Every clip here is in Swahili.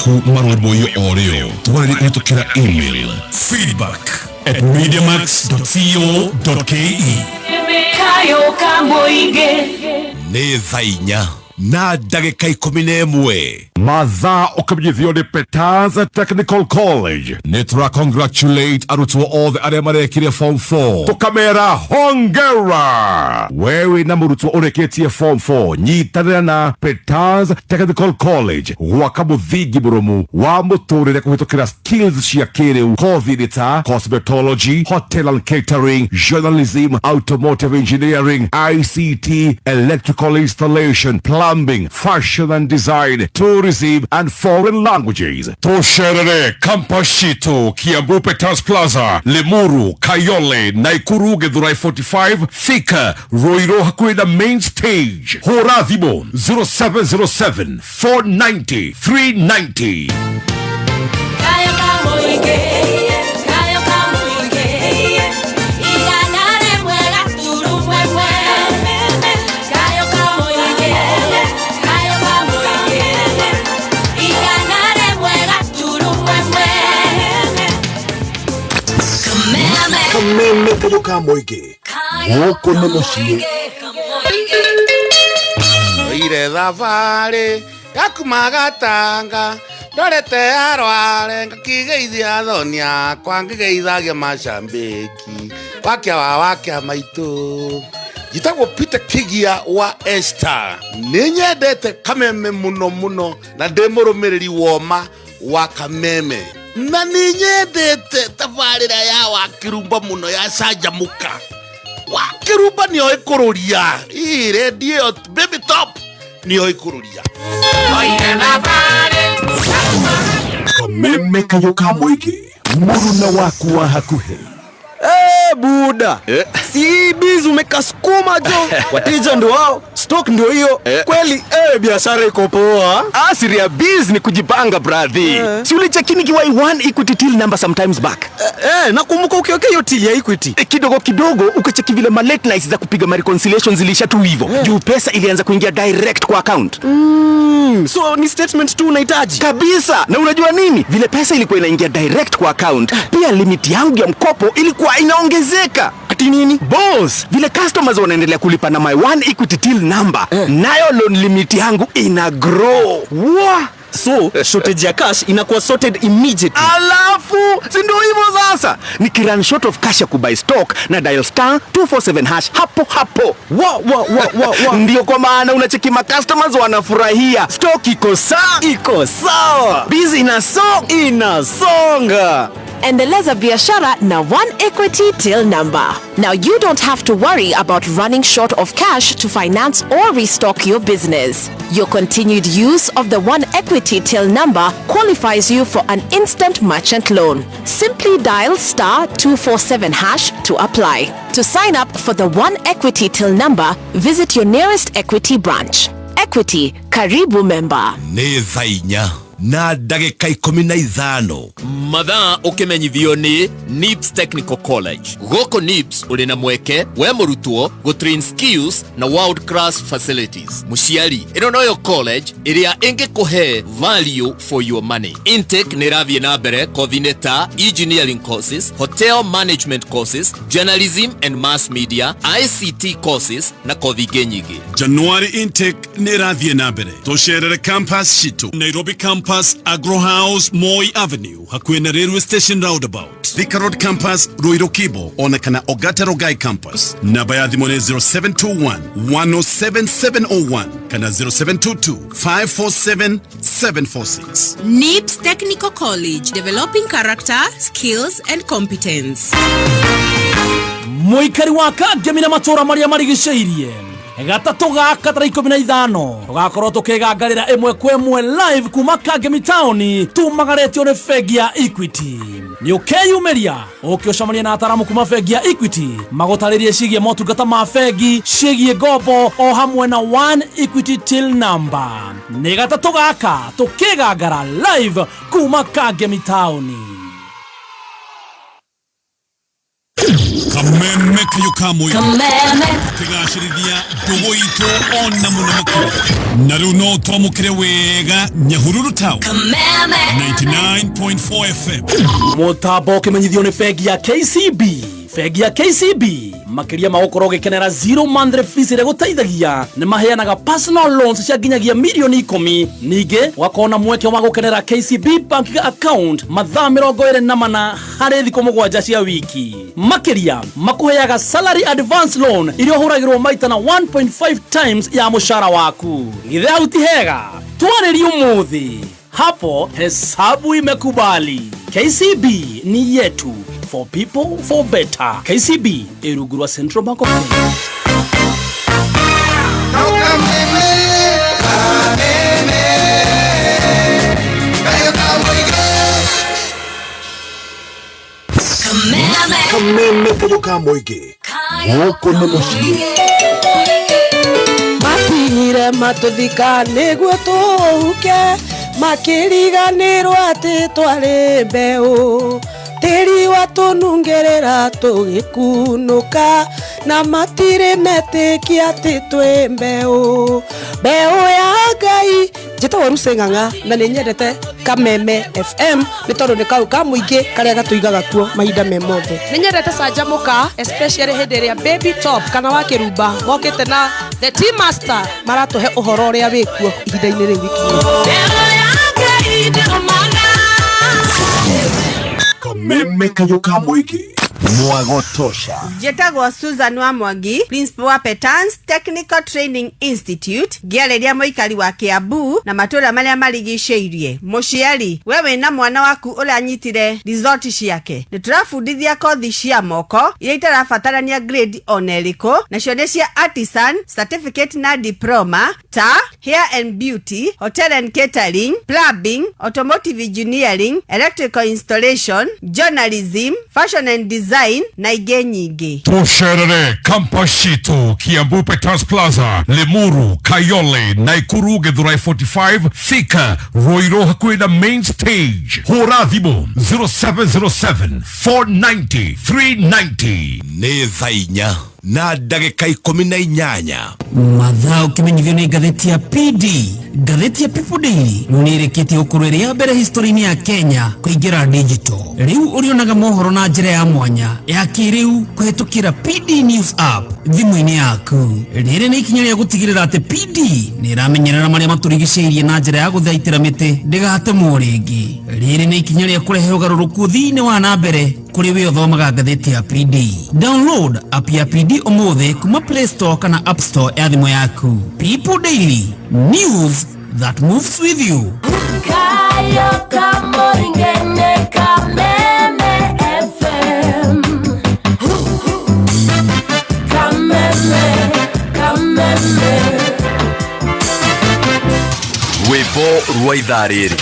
maku marũrũmbũiyo o rĩo twarĩrie kũhĩtũkĩra email feedback@mediamax.co.ke. Kayoka Mũingĩ nĩ thaa 4 na ndagĩka 11 mathaa ũkamenyithio nĩ Peters Technical College. Nĩ tũra-congratulate arutwo othe arĩa marekire form 4 tũkamera hongera. Wewe na mũrutwo ũrĩkĩtie form 4 nyitanĩra na Peters Technical College gwaka mũthingi mũrũmu wa mũtũrĩre kũhĩtũkĩra skills cia kĩrĩu. Kothi nĩ ta cosmetology, hotel and catering, journalism, automotive engineering, ICT, electrical installation, plumbing, fashion and design, tourism and foreign languages. Tosherere Kampashito, Kiambu Peters Plaza, Limuru, Kayole, Naikuru, Githurai 45, Thika, Roiro Hakuina Main Stage. Horadhimo 0707 490 390. Kameme Kayoka Mũingĩ gũkũ nĩ mũciĩ. Ire thabarĩ yakuma Gatanga ndorete arware ngakĩgeithia thoni akwa ngĩgeithagia macambĩki wakĩa maitũ. Njĩtagwo Peter Kĩgia wa Esther. Nĩ nyendete Kameme mũno na ndĩ mũrũmĩrĩri woma wa Kameme. Na nĩ nyendete tabarĩra ya Wakĩrumba mũno ya canjamũka. Wakĩrumba nĩoĩ kũrũria. Ii redio baby top nĩoĩ kũrũria. Kameme Kayoka Mũingĩ mũruna waku wa hakuhĩ. Buda si bizu umekasukuma jo. Wateja ndio wao, stock ndio hiyo. Kweli biashara iko poa. Asiri ya biz ni kujipanga brother. Si ulichekini kiwa one Equity till number sometimes back. Nakumbuka ukiweka hiyo till ya Equity kidogo ukacheki vile ma late nights za kupiga ma reconciliations zilisha tu hivyo. Juu pesa ilianza kuingia direct kwa account. So ni statement tu unahitaji kabisa. Na unajua nini? Vile pesa ilikuwa inaingia direct kwa account, pia limit yangu ya mkopo ilikuwa inaongezeka. Ati nini? Boss, vile customers wanaendelea kulipa na my one Equity till number, nayo loan limit yangu ina grow. So shortage ya cash inakuwa sorted immediately. Alafu si ndio hivyo sasa, nikirun short of cash ya kubuy stock na dial *247# hapo. Ndio kwa maana unacheki ma customers wanafurahia. Stock iko sawa. Busy inasonga. Endeleza biashara na one Equity till number. Now you don't have to worry about running short of cash to finance or restock your business. Your continued use of the one Equity till number qualifies you for an instant merchant loan. Simply dial *247# to apply. To sign up for the one Equity till number, visit your nearest Equity branch. Equity, karibu member. Nĩ thaa 4 na ndagĩka 15 mathaa ũkĩmenyithio nĩ NIPS Technical College. Gũkũ NIPS ũrĩ na mweke we mũrutwo gũtrain skills na world class facilities. Mũciari, ĩno noyo college ĩrĩa ĩngĩkũhe value for your money. Intake nĩ ĩrathiĩ na mbere kothi-inĩ ta engineering courses, hotel management courses, journalism and mass media, ICT courses na kothi ingĩ nyingĩ. January intake nĩ ĩrathiĩ na mbere. Tũcerere campus citũ Nairobi campus, Agro House, Moi Avenue, hakuhĩ na railway station roundabout. Thika Road campus, Ruiru Kibo, ona kana Ogata Rogai campus. Namba ya thimũ nĩ 0721 107 701 kana 0722 547 746. NIPS Technical College, developing character, skills and competence. Muikari wa Kagemi na matura maria marigicĩirie gatatu gaka tarĩki 15 tugakorwo tukĩgangarĩra ĩmwe kwa ĩmwe live kuma Kagemi Town tumagaretio nĩ bengi ya Equity. Nĩ ũkeyumĩria ũkĩũcamania na ataramu kuma bengi ya Equity magũtarĩrie ciĩgiĩ motungata ma bengi, ciĩgiĩ ngombo o hamwe na one Equity till number. Nĩ gatatu gaka tukĩgangara live kuma Kagemi Town. Kameme kayo kamoy. Kameme. Tigashiridia dogo ito onna munamuku. Naruno tomukire wega Nyahururu Town. Kameme. 99.4 FM. Mutambo kimenyithio ni bengi ya KCB. Bengi ya KCB makiria magokoro gikenera 0 monthly fees ire guteithagia ni maheanaga personal loans cia nginyagia milioni 10. Ninge wakona mweke wa gukenera KCB bank account mathaa 24 harĩ thikũ 7 cia wiki. Makiria makuheaga salary advance loan iria huragirwo maita na 1.5 times ya mushara waku. Githea utihega twarĩrio muthi hapo hesabu imekubali. KCB ni yetu. For people, for better. KCB, Erugurwa Central Bank of Kenya. Kameme kayo kamoige. Woko na moshi. Matigire matuthika niguo tuhuke makiriganirwo ati twari mbeu tiri watunungerera tugikunuka na matire metikia ati twi mbeu ya Ngai njitagwo Ruseng'ang'a na nĩ nyendete Kameme FM nĩ tondũ nĩ kau ka mũingĩ karĩa gatuigaga kuo mahinda me mothe. Nĩ nyendete canjamũka especially hĩndĩ ĩrĩa Baby Top kana wa Kĩrumba mokĩte na The Tea Master maratũhe ũhoro ũrĩa wĩkuo ihinda-inĩ rĩu wiki. Kameme kayo kamoige. Mwagotosha. Jetagwo Susan wa Mwangi, Principal wa Petans Technical Training Institute, ngiareria muikari wa Kiambu na matura maria marigicĩirie. Muciari, wewe na mwana waku uranyitire resort ciake. Niturafundithia kothi cia moko iria itarabatarania grade oneliko, nacio nĩ cia artisan, certificate na diploma, ta hair and beauty, hotel and catering, plumbing, automotive engineering, electrical installation, journalism, fashion and design na ingĩ nyingĩ. Tusherere Kampashito, Kiambu Petans Plaza, Limuru, Kayole, Naikuru, Githurai 45, Thika, Roiro hakuhi na main stage. Horathimo 0707 490 390. Nĩ thaa 4 na ndagĩka 18. Mathaa ũkimenyithio nĩ ngathĩti ya PD. Ngathĩti ya People Daily nĩrĩkĩtie ũkũrũ ya mbere history-inĩ ya Kenya kũingĩra digital. Rĩu ũrĩonaga mohoro na njĩra ya mwanya ya kĩrĩu kũhetũkĩra PD News app thimũ-inĩ yaku. Rĩrĩ nĩ ikinya rĩa gũtigĩrĩra atĩ PD nĩramenyerera marĩa matũrigicĩirie na njĩra ya gũthaitĩra mĩtĩ ndĩgatemwo rĩngĩ. Rĩrĩ nĩ ikinya rĩa kũrehe ũgarũrũku thĩinĩ wa na mbere kũrĩ we ũthomaga ngathĩti ya PD. Download app ya PD ũmũthĩ kuma Play Store kana App Store ya thimũ yaku. People Daily, news that moves with you. Kayo kamoingene Kameme FM. Kameme, Kameme. Rwĩmbo rwa ithaa rĩrĩ.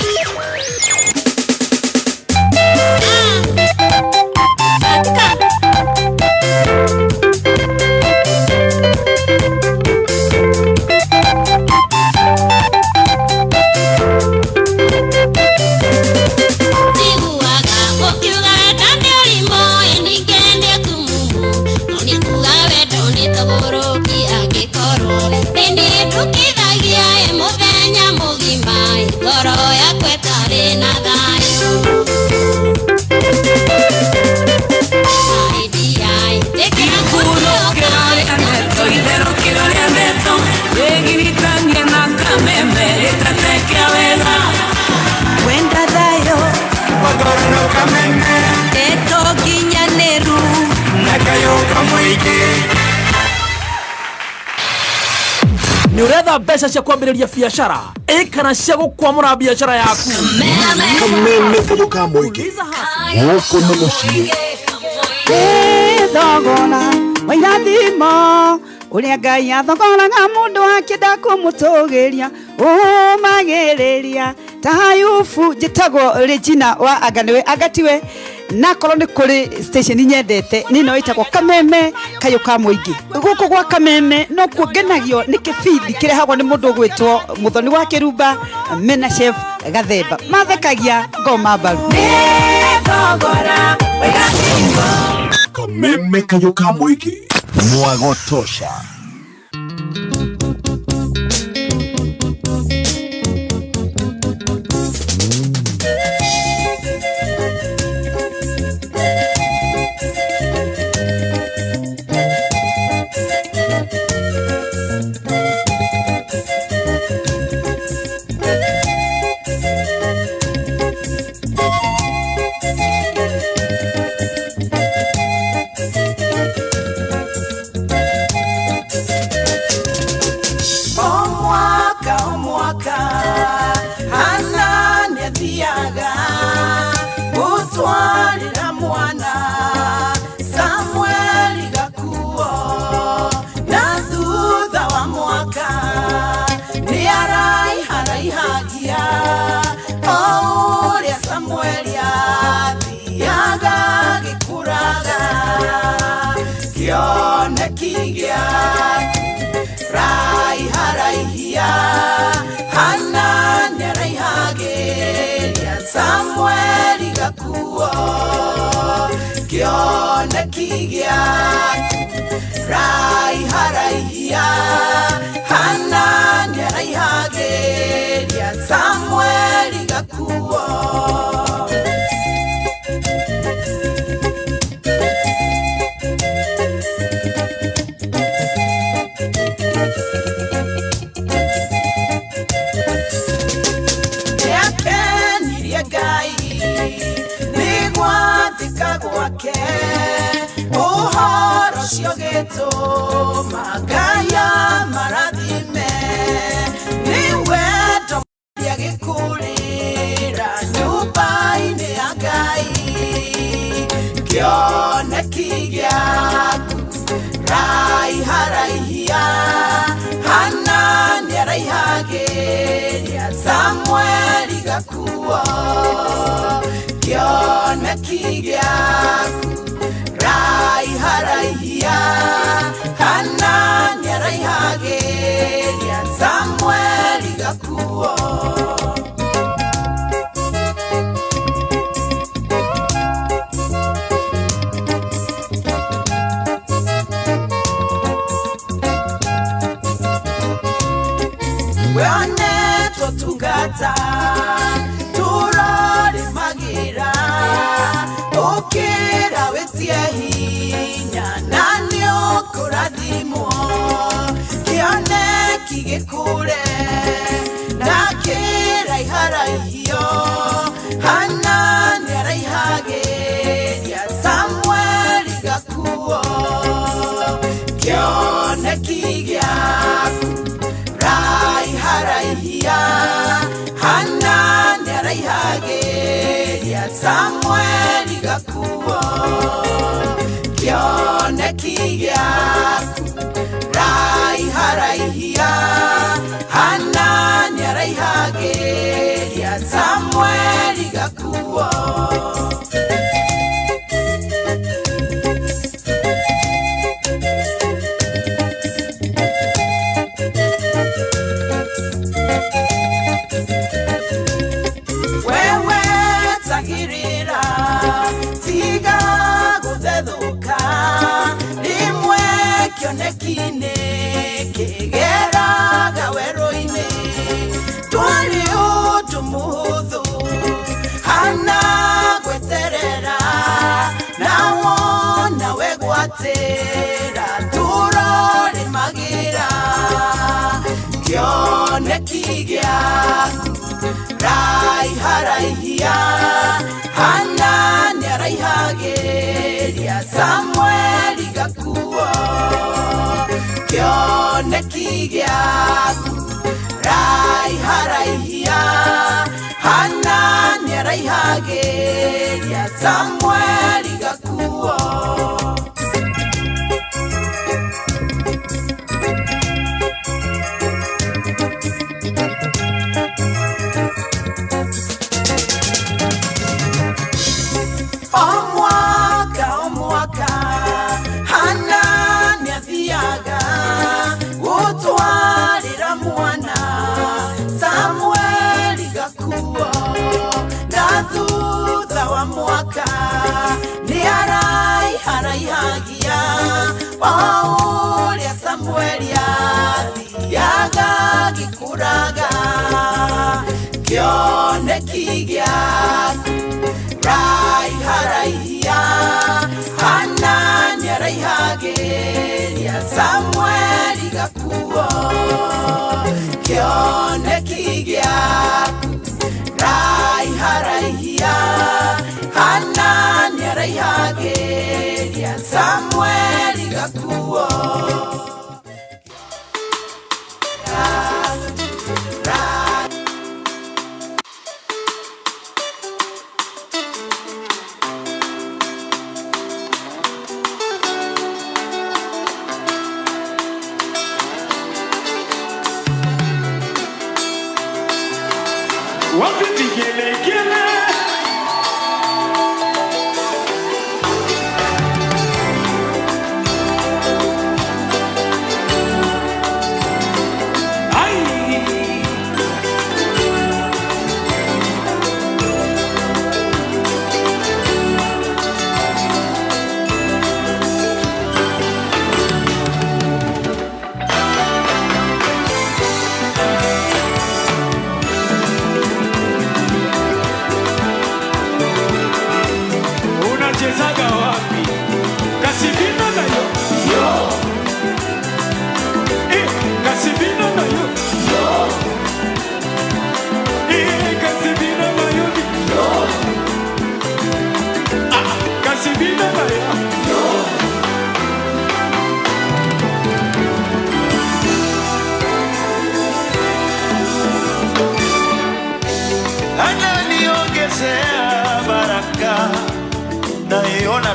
Nĩũretha mbeca cia kwambĩrĩria biacara kana cia gũkwamũra biacara yaku. Kameme kayo kamoige. Woko na moshi. Thogora wa irathimo ũrĩa Ngai athogoraga mũndũ akĩenda kũmũtũgĩria ũmagĩrĩria ta Ayubu njĩtagwo Regina wa anga nĩwe agatiwe na korwo nĩ kũrĩ station nyendete nĩno ĩtagwo Kameme kayo ka mũingĩ. Gũkũ gwa Kameme no kuongenagio nĩ kĩbindi kĩrehagwo nĩ mũndũ ũgwĩtwo Mũthoni wa Kĩrumba Mena Chef Gathemba mathekagia ngoma mbaru. Kameme kayoka mwiki Mwagotosha. Magaya maradime niwe tomaria gikurira nyumba ine agai kione kigiaku rai haraihia Hanani araihagiria Samueli gakuo kione kigiaku rai haraihia Hanani araihagiria Samueli gakuo Weone totungata turore magira okera wetie hinya nanio kuradimo kione kigekure nakera iharaihio Hanani araihagiria Samueli gakuo kione kigiaku rai haraihia Hanani araihagiria Samueli gakuo kione kigiaku rai haraihia Hanani araihagiria Samueli gakuo Kionekine kigera gaweroine twali utumuhuthu hana gweterera nawona wegwatira turore magira kioneki giaku rai haraihia Hanani araihagiria Samueli gakuo kioneki giaku rai haraihia Hanani araihagiria Samueli gakuo Omwaka Hanani athiaga gutwarira mwana Samueli gakuo na thutha wa mwaka ni araiharaihagiria gĩkũraga kĩoneki gĩaku raiharaihia Hanani araihagĩria Samueli gakuo kĩoneki gĩaku raiharaihia Hanani araihagĩria Samueli gakuo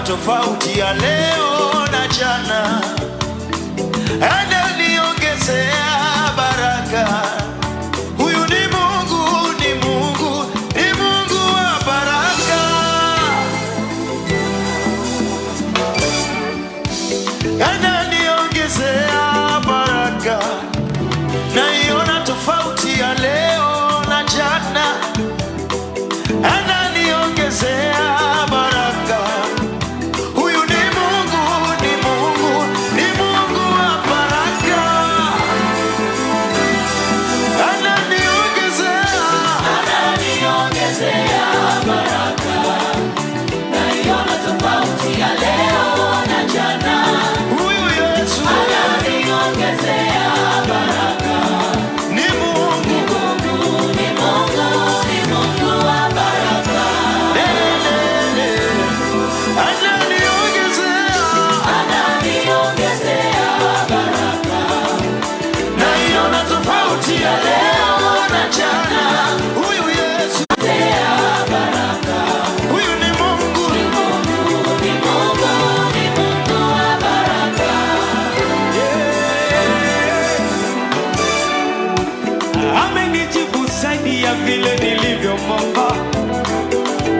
tofauti ya leo na jana, ananiongezea baraka. Huyu ni Mungu, ni Mungu, ni Mungu wa baraka. Ananiongezea baraka, naiona tofauti ya leo na jana, ananiongezea baraka.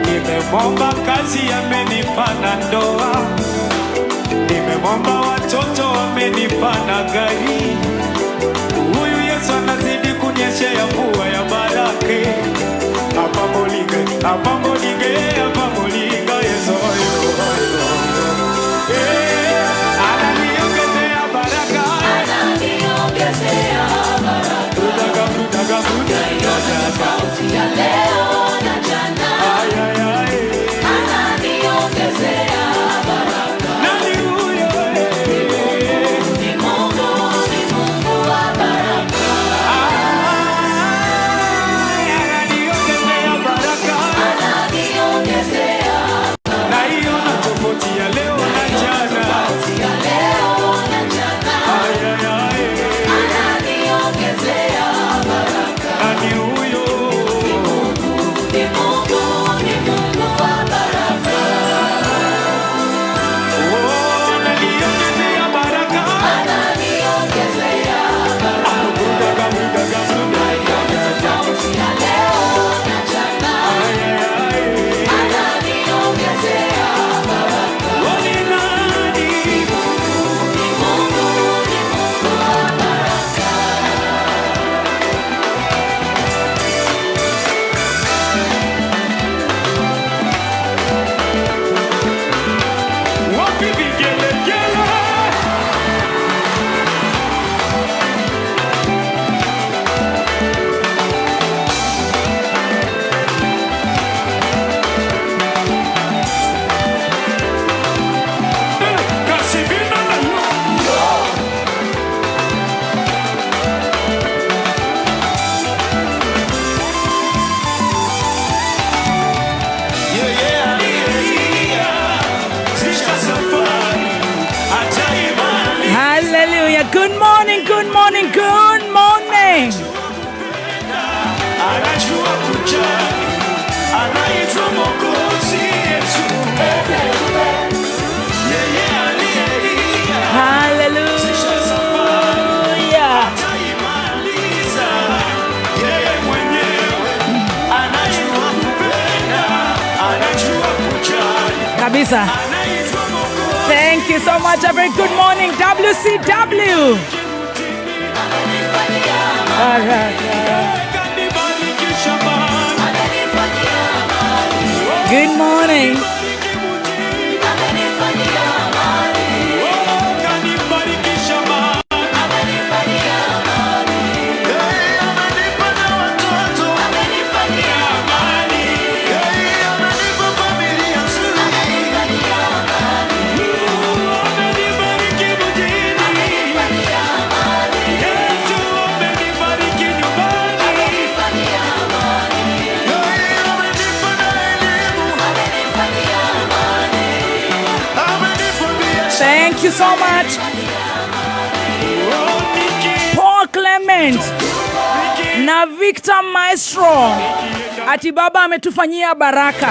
Nimemwomba kazi amenipa na ndoa, nimemwomba watoto amenipa na gari. Huyu Yesu anazidi kunyeshea mvua ya baraka. Hapa molinge, hapa molinge, hapa molinga Yesu yo. Ananiongezea baraka, ananiongezea baraka. Tutaka tofauti ya leo na jana. Ananiongezea baraka. Nani huyo? Ni Mungu, ni Mungu wa baraka. Ananiongezea baraka. morning, good morning, good morning. Anajua kujali, anaitwa Mwokozi Yesu. Yeye aliyelia, hallelujah, ataimaliza. Yeye mwenyewe anajua kupenda, anajua kujali. kabisa. Thank you so much. A very good morning, WCW. Good morning. Thank you so much. Paul Clement na Victor Maestro. Ati baba ametufanyia baraka.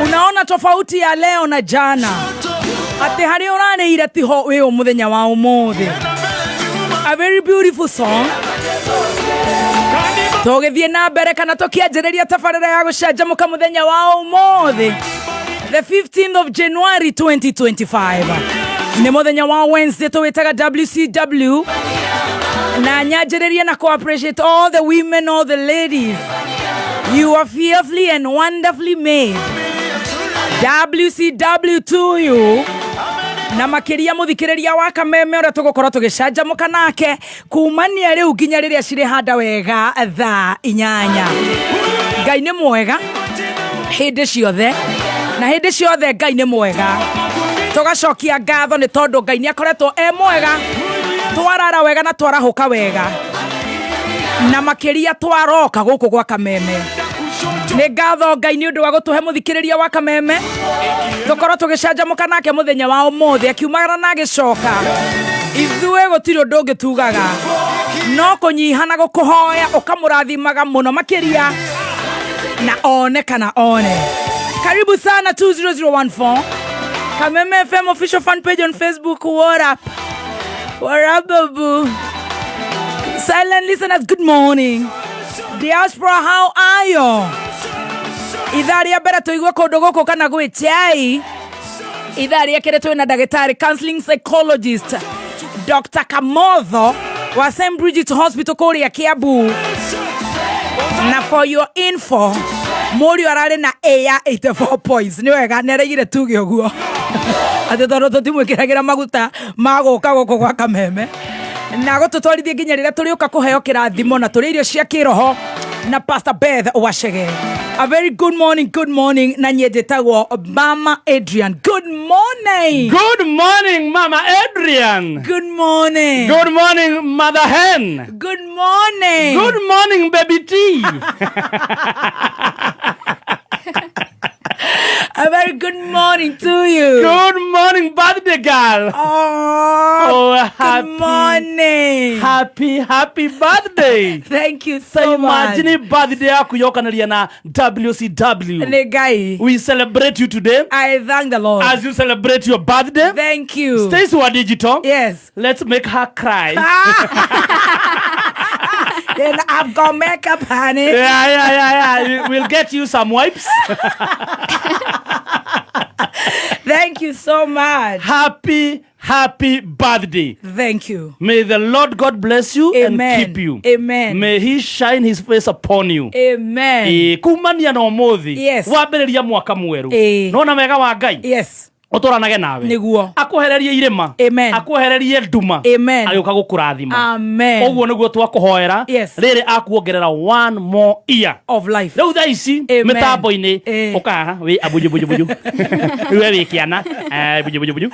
Unaona tofauti ya leo na jana. Ati hari orane iratiho weo muthenya wa umuthi. A very beautiful song. Togethie na mbere kana tokianjĩrĩria tabarĩra ya gũcanjamũka muthenya wa umuthi. The 15th of January 2025. Ni muthenya wa Wednesday tuwitaga WCW. Na nyanjĩrĩria na appreciate all the women, all the ladies. You are fearfully and wonderfully made. WCW to you. Na makiria muthikiriria wa Kameme ora tugukorwo tugicanjamũka nake kumania riu nginya riria cire handa wega thaa 8. Ngai nĩ mwega hĩndĩ ciothe. Na hĩndĩ ciothe Ngai nĩ mwega. Tugacokia ngatho nĩ tondũ Ngai nĩ akoretwo mwega. Twarara wega na twarahuka wega. Na makiria twaroka gũkũ gwa Kameme. Nĩ ngatho Ngai nĩ ũndũ wa gũtũhe muthikiriria wa Kameme. Tukorwo tugicanjamũka nake muthenya wa ũmũthĩ akiumagara na agĩcoka. Ithuĩ gũtirĩ ũndũ ũngĩ tugaga. No kũnyiha na gũkũhoya ũkamũrathimaga mũno makiria. Na one kana one. Karibu sana 20014. Kameme FM official fan page on Facebook. What up? What up, babu? Silent listeners, good morning. Diaspora, how are you? Idharia bera tuigwe kũndũ gũkũ kana gwĩtiai. Idharia kere tuwe daktari counseling psychologist Dr. Kamotho wa St. Bridget Hospital kũrĩa Kiambu. Na for your info, Mori arare na ya 84 points. Ni wega nereire tuge ũguo. Ate tondũ tutimwĩkĩragĩra maguta magũka gũkũ gwa Kameme. Na gũtũtwarithia nginya rĩrĩa tũrĩũka kũheo kĩrathimo na tũrĩ irio cia kĩroho na Pastor Beth Wachege. A very good morning na nyenjetagwo Mama Adrian. Good morning. Good morning, Mama Adrian. Good morning. Good morning, Mother Hen. Good morning. Good morning, Baby T. A very good morning to you. Good morning, birthday girl. Oh, happy, good morning. Happy birthday. Thank you so much. Imagine birthday yako yokanalia na WCW. Negai. We celebrate you today. I thank the Lord. As you celebrate your birthday. Thank you. Stacy wa Digital. Yes. Let's make her cry. Then I've got makeup, honey. Yeah. We'll get you some wipes. Thank you so much. Happy birthday. Thank you. May the Lord God bless you. Amen. And keep you. Amen. May he shine his face upon you. Amen. Kumania na umuthi. Yes. Wambĩrĩria mwaka mweru. Nona wega wa Ngai. Yes. Ũtũranage nawe. Nĩguo. Akuhererie irema. Amen. Akuhererie nduma. Amen. Agĩũka gũkũrathima. Amen. Ũguo nĩguo twakũhoera. Yes. Rĩrĩ akuongerera one more year of life. Rĩu thaa ici mĩtambo-inĩ ũkaha wĩ abuju. We wĩ kĩana. Buju.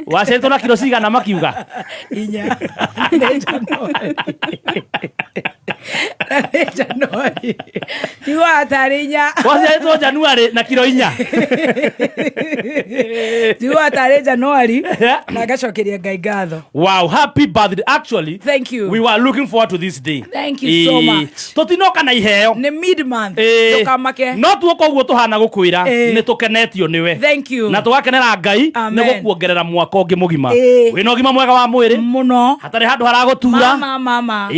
Wacenjio na kilo cigana makiuga. Inya. Januari. Tiwa atarinya. Wacenjio Januari na kilo 4. Ndiwa tare January na gacokeria Ngai ngatho. Wow, happy birthday. Actually, thank you. We were looking forward to this day. Thank you so much. Totinoka na iheo. Ni mid month. Tukamake. No tuko guo tuhana gukwira ni tukenetio niwe. Thank you. Na tugakenera Ngai ni gukuongerera mwaka ungi mugima. Wina ugima mwega wa mwiri muno. Hatari handu haragutura. Mama.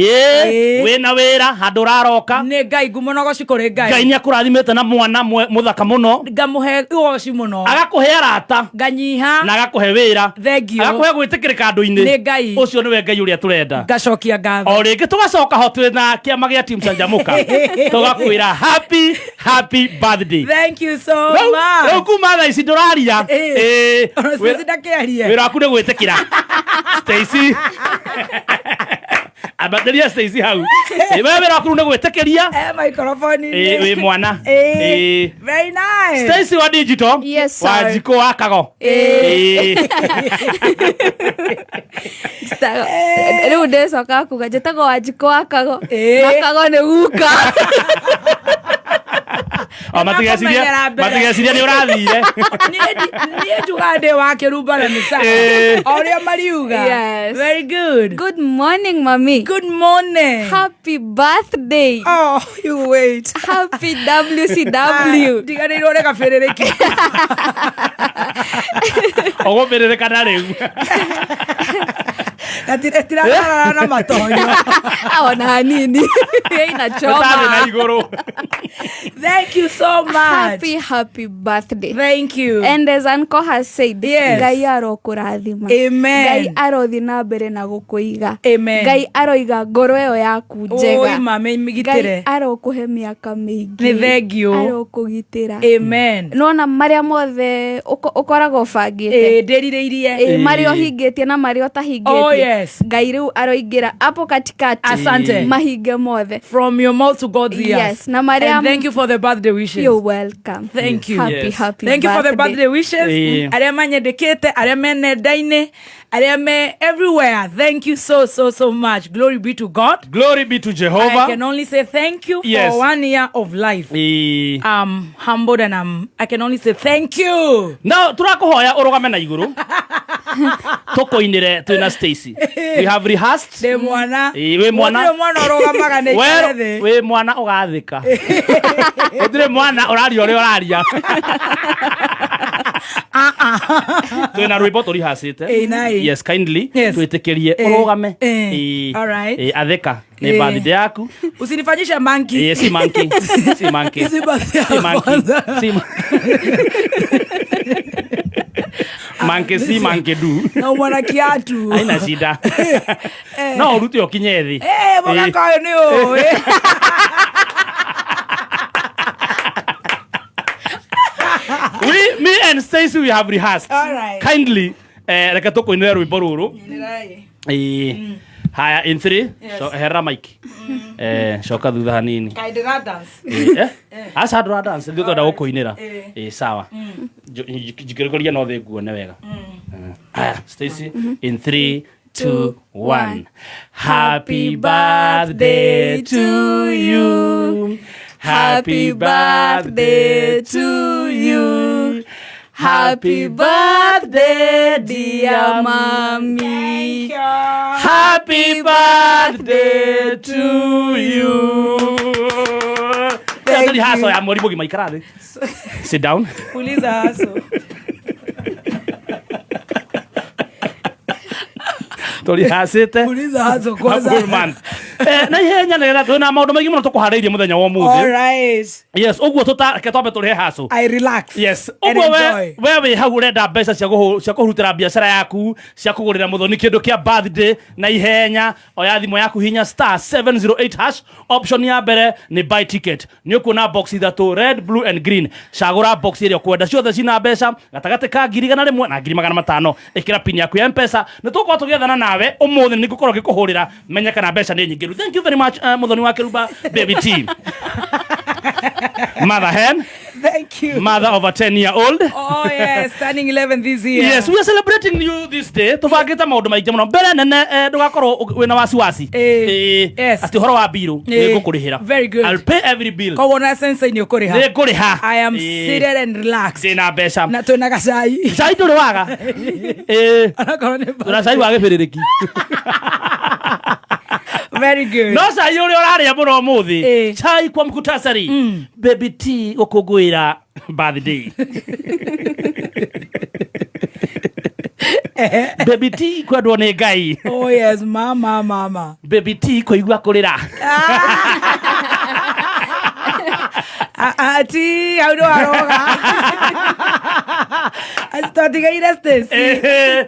Wina wira handu raroka. Ni Ngai ngumono gocikore Ngai. Ngai ni akurathimete na mwana muthaka muno. Ngamuhe goci muno. Agakuhe arata. Nganyiha. Na agakuhe wira. Thank you. Agakuhe gwitikirika andu-ini. Ni Ngai. Ucio niwe Ngai uria turenda. Ngacokia ngatho. O ringi tugacoka hotwe na kiama gia Team Sanjamuka. Tugakwira happy birthday. Thank you so much. Rĩu kuma thaa ici ndũraria. Wĩra waku nĩ gwĩtĩkĩra. Stacy. Abateria Stacy hau. Wewe wĩra waku nĩ gwĩtĩkĩria. Microphone. Wĩ mwana. Very nice. Stacy wa digital. Yes sir. Wa jiko wa kago. Rĩu ndecoka kuga njĩtagwo wa jiko wa kago. Kago nĩ guka. Matigeciria nĩ ũrathire. Niĩ njuga wake rumbana nĩ sawa. Ũrĩa mariuga. Yes. Very good. Good morning, mommy. Good morning. Happy birthday. Oh, you wait. Happy WCW. Ndiganĩirwo nĩ gabĩrĩrĩki. Ũgũbĩrĩrĩka na rĩu. Tirarara na matonyo. Ona hanini. Inachoma. Na igũrũ. Thank you so much. Happy birthday. Thank you. And as Uncle has said, yes. Ngai arokũrathima. Amen. Ngai arothi na mbere na gũkũiga. Amen. Ngai aroiga ngoro ĩyo yaku njega. Oi mame migitire. Ngai arokũhe mĩaka mĩingĩ. Nĩ thank you. Arokũgitĩra. Amen. Nona marĩa mothe ũkoragwo bangĩte. Ndĩrirĩirie. Marĩa ũhingĩtie na marĩa ũtahingĩtie. Oh yes. Ngai rĩu aroingĩra hapo katikati. Asante. Mahinge mothe. From your mouth to God's ears. Yes. Na marĩa. And thank you for the birthday wishes. You're welcome. Thank you. Happy Thank you for the birthday wishes. Arĩa manyendekete, arĩa me nenda-inĩ, arĩa me everywhere. Thank you so much. Glory be to God. Glory be to Jehovah. I can only say thank you for 1 year of life. I'm humbled and I can only say thank you. Now, turakuhoya urugame na iguru. Tukoinire twina Stacy. We have rehearsed. De mwana. We mwana. We mwana urugamaga ne ithe. We mwana ugathika. Ndire mwana uraria uri uraria. Twina rwimbo turihacite. Yes, kindly. Twitikirie urugame. All right. Athika ni birthday yaku. Usinifanyishe monkey. Si monkey. Si monkey. Si monkey. Monkey du. Na mwana kiatu. Haina shida. No urute okinye thi. Mwana kayo ni o. Me and Stacy, we have rehearsed. All right. Kindly, reke tukoinire rwimbo ruru. Haya, in 3. So herra Mike. Shoka thutha hanini. Kaidera dance. Asa ndura dance ndio twenda gukuinira. Sawa. Jikirikoria no the nguone wega. Haya, Stacy, in 3, 2, 1. Happy birthday to you. Happy birthday to you. Happy birthday, dear mommy. Happy birthday to you. Sit down. Puliza haso. Turihacite. Puliza haso kwanza. Na ihenya nĩgetha twĩna maũndũ maingĩ mũno tũkũharĩirie mũthenya wa ũmũthĩ. All right. Yes, ũguo tũtareke twambe tũrĩhe haco. I relax. Yes. Ũguo we wĩ hau ũrenda mbeca cia kũhurutĩra biacara yaku, cia kũgũrĩra mũthoni kĩndũ kĩa birthday na ihenya, oya thimũ yaku hinya *708#. Option ya mbere nĩ buy ticket. Nĩ ũkuona box ithatũ, red, blue and green. Cagũra box ĩrĩa ũkwenda, ciothe cina mbeca gatagatĩ ka 1,100 na 500. Ĩkĩra pin yaku ya M-Pesa. Nĩ tũkorwo tũgĩethana nawe ũmũthĩ nĩ ngũkorwo ngĩkũhũrĩra menye kana mbeca nĩ nyingĩ. Thank you very much, Muthoni wa Kiruba, baby team. Mother hen. Thank you. Mother of a 10-year-old. Oh yes, turning 11 this year. Yes, we are celebrating you this day. Tubagita maundu maingĩ mũno. Mbere nene ndugakorwo wina wasiwasi. Yes. Ati horo wa biru nĩngũkũrĩhĩra. Very good. I'll pay every bill. Koguo na sense ni ũkũrĩha. Nĩngũrĩha. I am seated and relaxed. Ndĩna mbeca. Na twĩna gacai. Cai ndũrĩ waga. Tũna cai wa gĩbĩrĩrĩki. Very good. No cai ũrĩa ũrarĩa mũno ũmũthĩ. Chai kwa mkutasari. Baby T gũkũngũĩra birthday. Baby T kwendwo nĩ Ngai. Oh yes, mama. Baby T kũigua kũrĩra. Ati audo aroga. Astatigaire Stacy.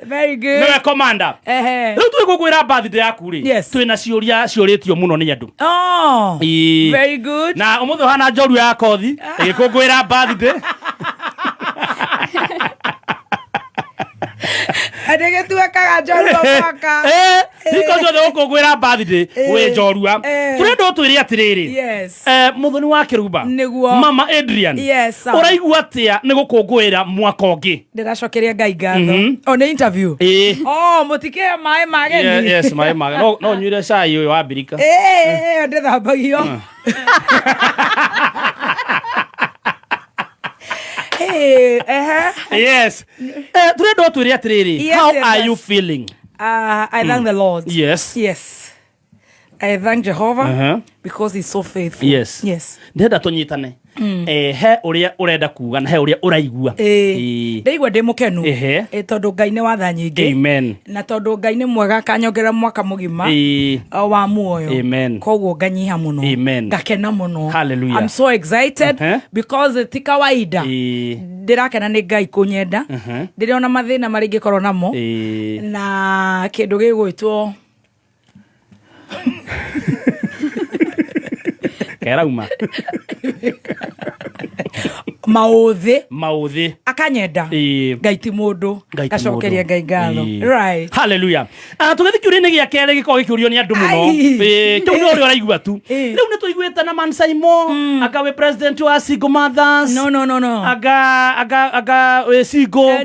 Very good. Nĩwe commander. Rĩu twĩgũkwĩra birthday yaku rĩ. Yes. Twĩna ciũria ciũrĩtio mũno nĩ andũ. Oh. Very good. Na ũmũthĩ hana njoru ya kothi ĩgĩkũngũĩra birthday. Adege tuwekaga njorua mwaka. Hiko ciothe gũkũngũĩra birthday wĩ njorua. Tũrenda ũtwĩre atĩrĩrĩ. Yes. Mũthoni wa Kĩrumba. Nĩguo. Mama Adrian. Yes. Ũraigua atĩa nĩ gũkũngũĩra mwaka ũngĩ? Ndĩracokeria Ngai ngatho. Oh, nĩ interview. Oh, mũtikĩhe maĩ mageni. Yes, maĩ mageni. No nyuire cai ũyũ wa mbirika. Ndĩthambagio. Yes. Turendo twire atiriri. How are you feeling? I thank the Lord. Yes. Yes. I thank Jehovah because he's so faithful. Yes. Yes. Ndenda tunyitane. He uria urenda kuga na he uria uraigua. Ndaigua ndi mukenu. Tondu Ngai ni watha nyingi. Amen. Na tondu Ngai ni mwega kanyongera mwaka mugima wa muoyo. Amen. Koguo nganyiha muno. Amen. Ngakena muno. Hallelujah. I'm so excited because ti kawaida. Ndirakena ni Ngai kunyenda. Ndiriona mathina mari ngikorwo namo. Na kindu gigwitwo Kerauma. Mauthi akanyenda Ngai ti mundu gacokeria Ngai ngatho. Right. Hallelujah. Tugethi kiuria-inĩ gĩa kerĩ gĩkorwo gĩkĩũrio nĩ andũ mũno. Kĩu nĩ ũrĩa ũraigua tu. Rĩu nĩ tũiguĩte na Man Saimo akawe president wa single mothers. No. Aga single.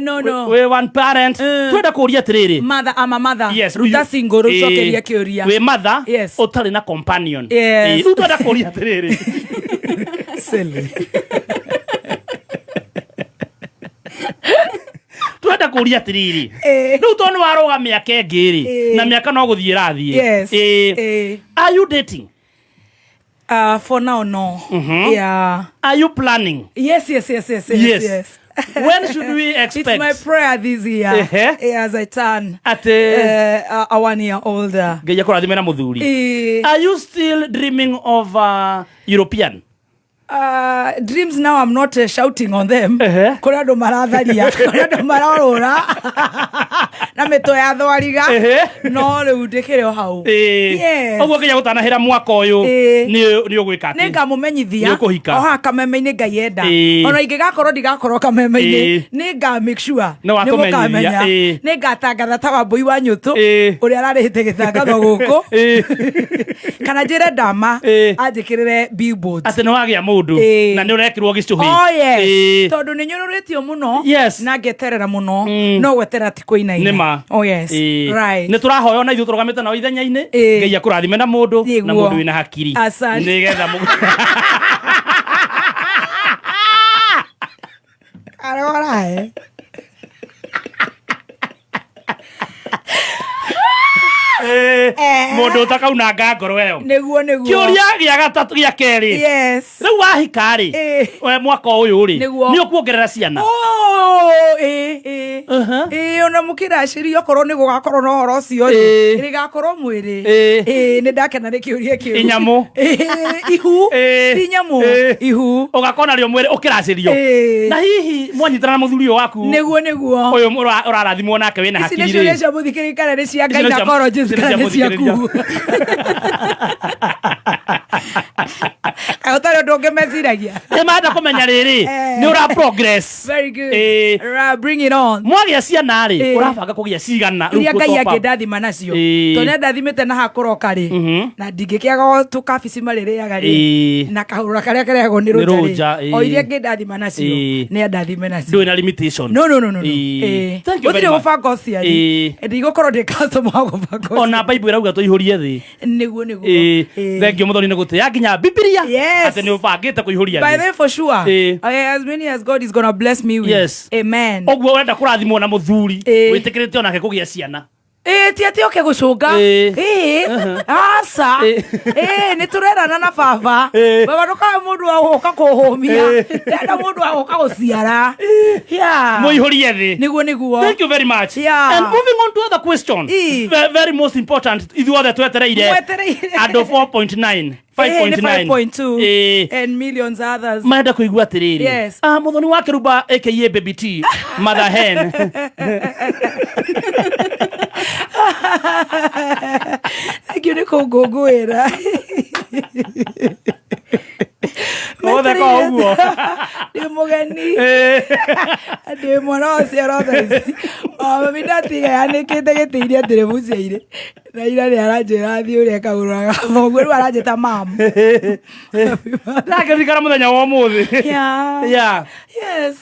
We one parent. Twenda kũũria atĩrĩrĩ. Mother ama mother. Yes. Ruta single rucokeria kĩũria. We mother. Yes. Ũtarĩ na companion. Yes. Rĩu twenda kũũria atĩrĩrĩ. Silly. Twenda kũũria atĩrĩrĩ. Rĩu to nĩ waroga mĩaka ĩngĩ rĩ na mĩaka no gũthiĩ ĩrathiĩ. Yes. Are you dating? For now, no. Yeah. Are you planning? Yes. When should we expect? It's my prayer this year as I turn at a 1 year older. Ngai akũrathime na mũthuri. Are you still dreaming of European? Dreams now, I'm not shouting on them. Kuna ndo maratharia, kuna ndo mararora. Na meto ya thwariga. No riu ndikire o hau. Yes. Oguo nginya gutanahira mwaka uyu ni ugwika ati. Ninga mumenyithia. Nikuhika. Oha kameme-ini Ngai enda. Ona ingigakorwo ndigakorwo kameme-ini. Ninga make sure. Ni mukamenya. Ningatangatha ta Wambui wa Nyutu. Uria ararihite gitangatho guku. Kana njire ndama anjikirire billboards. Ati no wagia mundu na ni urekirwo gicuhi. Oh yes. Tondu ni nyururitio muno. Yes. Na ngeterera muno. No gweterera ti kuinaina. Nima. Oh yes. Right. Ni turahoya na ithu turugamite na ithenya-ini. Ngai akurathime na mundu na mundu wina hakiri. Nigetha mundu. Arora mundu utakaunanga ngoro eyo niguo kiuria gia gatatu gia keri riu wahika ri we mwaka uyu ri ni ukuongerera ciana ona mukiraciria okorwo ni gugakorwo no horo ucio ri gakorwo mwiri ni ndakena ni kiuria kiu inyamu ihu inyamu ihu ugakona rio mwiri ukiracirio na hihi mwanyitana na muthuri waku niguo uyu urarathimwo nake wina hakiri ri ici cia muthikirikana ni cia Ngai na koro Jesu kana ni ciaku Agotari ndonge meciragia. Emada kumenya riri ni ura progress. Very good. Bring it on. Mwagia ciana ri urabanga kugia cigana. Iria Ngai angendathima nacio. Tone ndathimite na hakoroka ri. Na ndingikiaga tukabici maririaga ri. Na kahurura karia kareagwo ni ruja ri. O iria ngendathima nacio ni andathime nacio. Ndui na limitation. No. Thank you very much. Gubanga ucia ri. Ndigũkorwo ndi customer wa gubanga. Ona Bible irauga tuihurie thi. Niguo. Thank you muthoni gutia ginya Biblia. Yes. Ate ni ubangite kuihuria thi. By the way, for sure. As many as God is going to bless me with. Yes. Amen. Ogwo wenda kurathimwo na muthuri witikirite onake kugia ciana. Tiati oke gucunga. Asa. Ni turerana na baba. Baba ndukaga mundu wa guka kuhumia. Ndenda mundu wa guka guciara. Yeah. Muihurie thi. Niguo. Thank you very much. Yeah. And moving on to other question. Very most important. Ithuothe twetereire. Ando 4.9. 5.9 and millions others. Maenda kuigua atiriri. Yes. Muthoni wa Kiruba aka Baby T, Mother Hen. Akini kugugwira. Othe ko uguo. Ndi mugeni. Ndi mwana wa ciara thaici. Mami ndatiga yanikite gitiiria ndire muciire. Na ira ni aranjira thi uria kaguraga. Moguo ru aranjita mam. Ndakirikana muthenya wa umuthi. Yeah. Yes.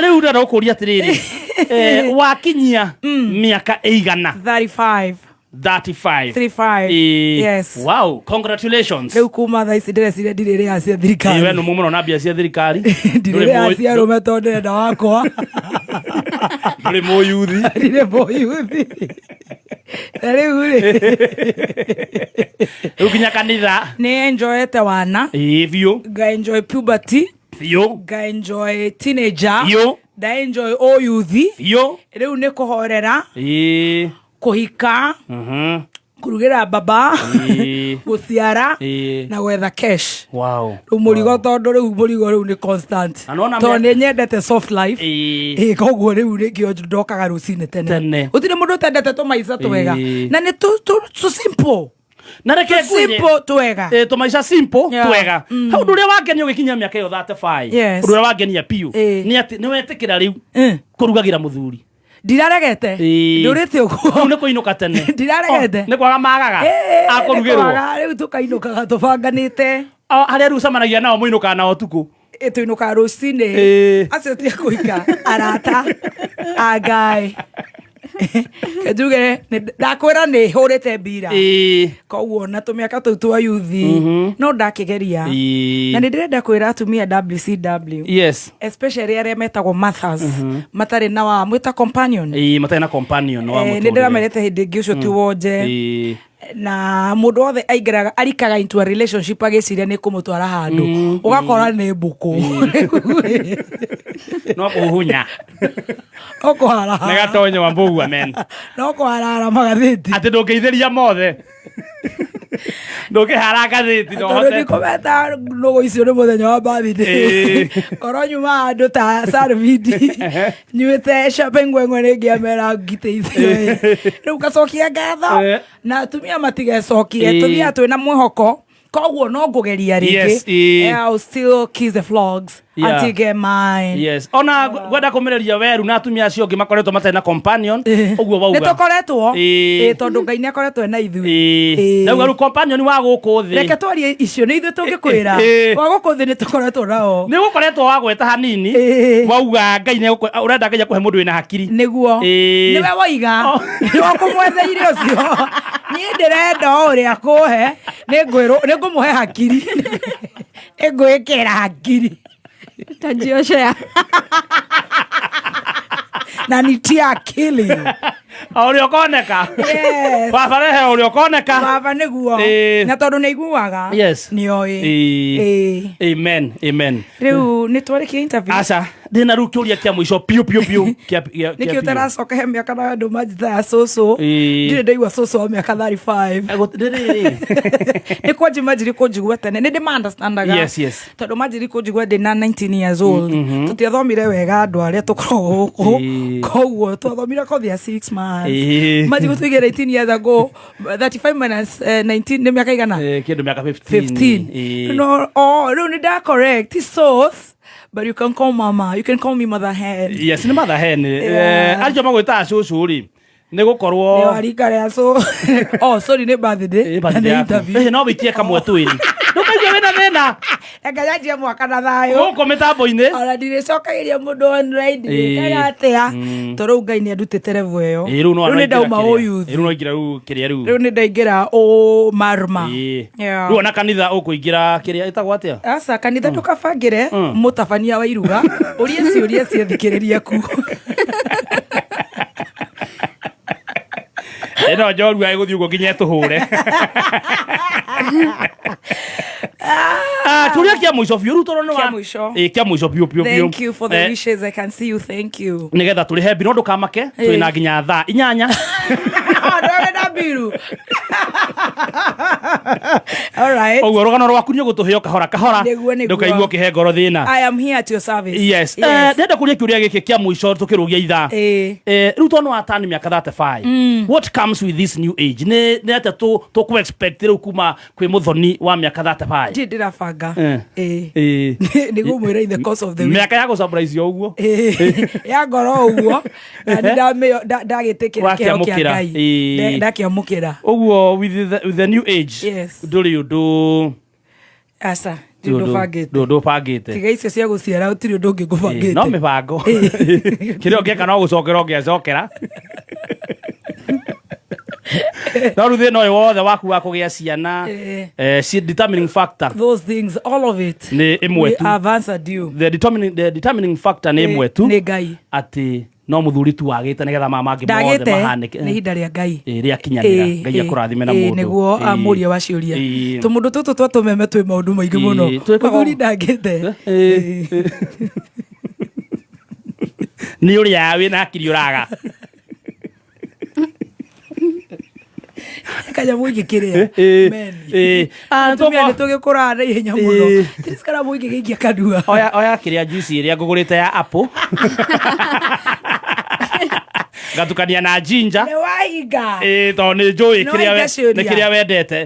Riu ndenda gukuria atiriri. Wakinyia miaka eigana? 35. Yes. Wow, congratulations. Riu kuma thaa ici ndirecire ndirire acia thirikari. Iwe no mumo na mbia cia thirikari. Ndirire acia rume tondu ndenda wakwa. Ndire moyuthi. Riu kinya kanitha. Ni enjoyete wana. Biu. Ga enjoy puberty. Biu. Ga enjoy teenager. Biu. Da enjoy all youth. Biu. Riu ni kuhorera. Kuhika. Kurugira baba. Guciara. Na gwetha cash. Wow. Murigo tondu riu ni constant. Tondu ni nyendete soft life. Koguo riu nikio ndokaga rucini tene. Utire mundu utendete tumaica twega. Na ni tu simple. Na reke simple twega. Tumaisha simple twega. Hau nduria wagenia ugikinya miaka yo 35. Nduria wagenia piu. Ni ati ni wetikira riu kurugagira muthuri. Ndiraregete. Ndurite uguo. Ni kuinuka tene. Ndiraregete. Ni kwaga magaga. Akurugirwo. Riu tukainukaga tubanganite. Haria rucamanagia nao muinuka nao tuku. Tuinuka rucini. Acio tia kuika arata. Agai. Kejuge ndakwira ni hurite mbira. Koguo na tumiaka tu twa yuthi no ndakigeria. Na ndirenda kwira atumia WCW. Yes. Especially aria metagwo mothers. Matari na wa mwita companion. Matari na companion wa mutu. Ndiramerete hindi ingi ucio ti wonje. Na mundu othe aingiraga arikaga into a relationship agiciria ni kumutwara handu ugakora ni mbuku no kuhunya okwara na gatonyo wa mbugu amen no kwara magathiti ati ndungeithĩria mothe ndũngĩhara ngathĩti no hote ndi kometa no icio ni muthenya wa birthday oronyuma andu ta Sarvidi nyuite shapengwengwe ni ngiamera ngiteithio riu gacokia ngatho na atumia matigecokie tumia twina mwihoko koguo no ngugeria ringi I'll still kiss the flogs until get mine. Yes. Ona gwenda kumireria weru na atumia acio ngi makoretwo matari na companion uguo wauga nitukoretwo tondu Ngai ni akoretwo na ithui na ugaru companion wa guku thi reke twarie icio ni ithui tungikwira wa guku thi nitukoretwo nao ni gukoretwo wa gweta hanini wauga Ngai ni urenda Ngai akuhe mundu wina hakiri niguo niwe waiga ni wakumwetheire ucio ni ndirenda uria akuhe ni ngumuhe hakiri ngwikira hakiri tajioshea na nitia akili Aurio koneka. Yes. Baba rehe aurio koneka. Baba niguo. Na tondu ni iguaga. Yes. Ni oi. Amen. Amen. Riu ni twarikia interview. Asa. ndina rukiuria kia mwisho piu nikio taracoka he miaka na andu majitha ya soso ndire ndaigua soso wa miaka 35 ni kwa jimajiri kunjigua tene ni demand understandaga yes tondu majiri kunjigua ndi na 19 years old tutiathomire wega andu aria tukorwo koguo twathomire kothi ya 6 months majiri tuigere 18 years ago 35 minus 19 ni miaka igana kindu miaka 15 no no ni da correct sauce. But you can call mama, you can call me mother hen. Yes, ni mother hen. Arjo magwita cucuri ni gukorwo ni warikare so oh sorry ni birthday no bitie kamwe twiri ndukaje wena ngajaje mwaka na thayo uko mitambo-ini ora ndirecokagiria mundu on ride kana atia toro ngai ni andutite revo iyo riu ni ndauma o youth riu no ingira riu kiria riu ni ndaingira o marma riu ona kanitha ukuingira kiria itagwo atia asa kanitha ndukabangire mutabania wa iruga urie ciethikiriria ku eno njorua iguthi ugo nginya tuhure turia kia mwisho biu rutoro no kia mwisho biu thank you for the wishes I can see you thank you nigetha turi he biro ndukamake twina nginya thaa 8 ndore na biru all right oguo rugano rwaku ni gutuhio kahora ndukaigua kihe ngoro thina I am here at your service yes ndenda kuria kiuria giki kia mwisho tukirugia ithaa ruto no atani miaka 35 what comes with this new age ne ata to ku expect riu kuma kwi muthoni wa miaka 35 ndira banga nigo mwira in the course of the week miaka ya go surprise yo uguo ya ngoro uguo ndagitikira kio kia ngai ndakiamukira uguo with the new age nduri undu asa ndo pagite tiga icio cia guciara utiri undu ungi ngubangite no mibango kirio ngeka no gucokera ngecokera no ruthe no wothe waku wa kugia ciana si determining factor those things all of it ni imwe tu have answered you the determining factor ni imwe tu ni ngai ati no muthuri tu agite nigetha mama mangi mothe mahanike ni hinda ria ngai ria kinyanira ngai akurathime na mundu niguo amuria wa ciuria tumundu tutu twatumeme twi maundu maingi muno muthuri ndagite ni uria wina akiri uraga kanya mwingi kiria tumia nitugikura na ihenya muno tisikara mwingi gikia kadua oya kiria juice iria ngugurite ya apple gatukania na ginger ne waiga to ni njui kiria wendete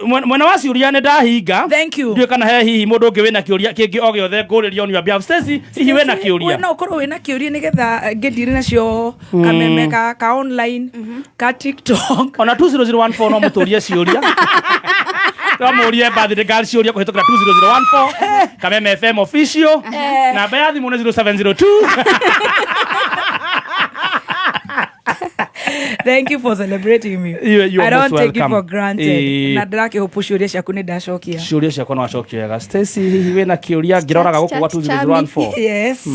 mwana wa ciuria ni ndahinga thank you ndio kana he hihi mundu ungi wina kiuria kingi o giothe nguririo ni abia Stacy hihi wina kiuria no ukorwo wina kiuria nigetha ngindiri nacio kameme ka online ka TikTok ona 20014 no muturie ciuria Kamurie birthday girl ciuria kuhitukira 20014 kameme FM official namba ya thimu ni 0702 Thank you for celebrating me. I don't take it for granted. Na drake hopushuria ciaku ni ndacokia. Ciuria ciaku no acokia. Stacy hihi wena kiuria ngiroraga guku gwa 2014. Yes.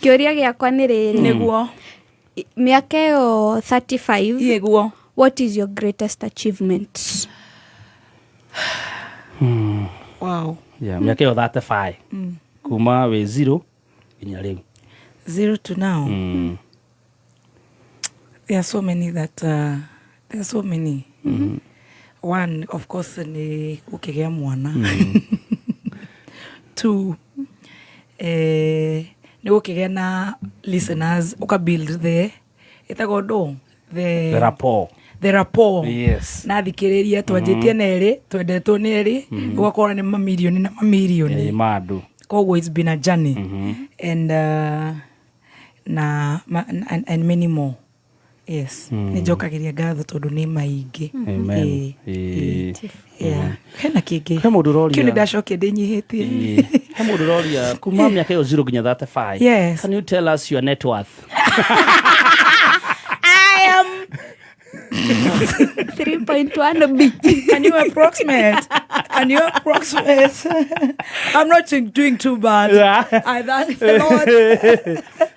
Kiuria giakwa ni riri. Niguo. Miaka yo 35. Niguo. What is your greatest achievement? Wow. Yeah, miaka yo 35. Kuma we 0 inya riu. 0 to now. There are so many that there are so many. One, of course, ni ukigea mwana. 2, ni ukigea na listeners ukabuild the rapport. The rapport. Yes. Na thikiriria twanjitie neri, twendetwo neri, ugakora ni mamilioni na mamilioni. Madu. Koguo it's been a journey. And and many more. Yes. Nijokagiria ngatho tondu ni maingi. Amen. Hena kingi. He mundu roria. Kini ndacokia ndinyihitie. He mundu roria kuma miaka yo 0 nginya 35. Yes. Can you tell us your net worth? I am 3.1 B. Can you approximate? I'm not doing too bad. I thank the Lord.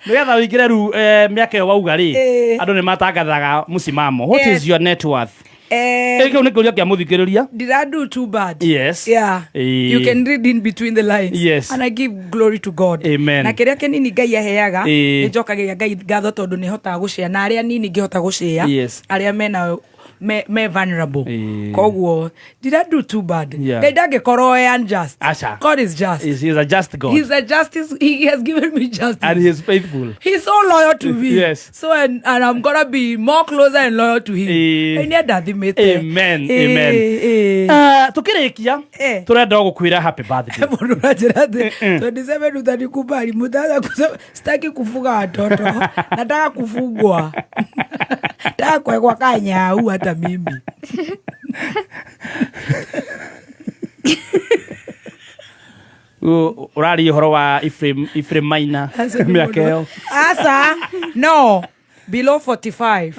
Nigetha wingire ru miaka yo wauga ri andu ni matangathaga musimamo. What is your net worth? Eke unikulia kia muthikiriria. Did I do too bad? Yes. Yeah. You can read in between the lines. Yes. And I give glory to God. Amen. Na kiria kenini Ngai aheaga, njokagira Ngai ngatho tondu ni hotaga gucia na aria nini ngihota gucia. Yes. Aria mena me vulnerable. Koguo, did I do too bad? Yeah. Ngai ndangĩkorwo unjust. Asha. God is just. He is a just God. He's a justice. He has given me justice. And he is faithful. He's so loyal to me. Yes. So and I'm gonna be more closer and loyal to him. Amen. Amen. Tukirikia turenda gukwira happy birthday. Mundu rajira ati 27 utanikubali mutaka kusema sitaki kufuga watoto. Nataka kufugwa. Nataka kwa kanyau hata mimi. Urari horo wa Ephraim Maina miakeo. Asa no below 45.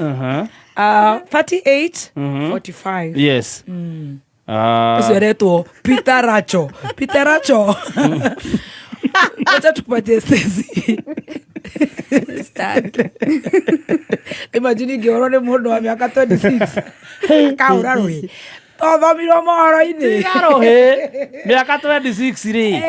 38 45. Yes. Usireto Peter Racho. Acha tupatie Stacy. Start. Imagine giorone mundu wa miaka 26. Kaurarui. Todo miro moro ini. Garo he. Miaka 26 ri.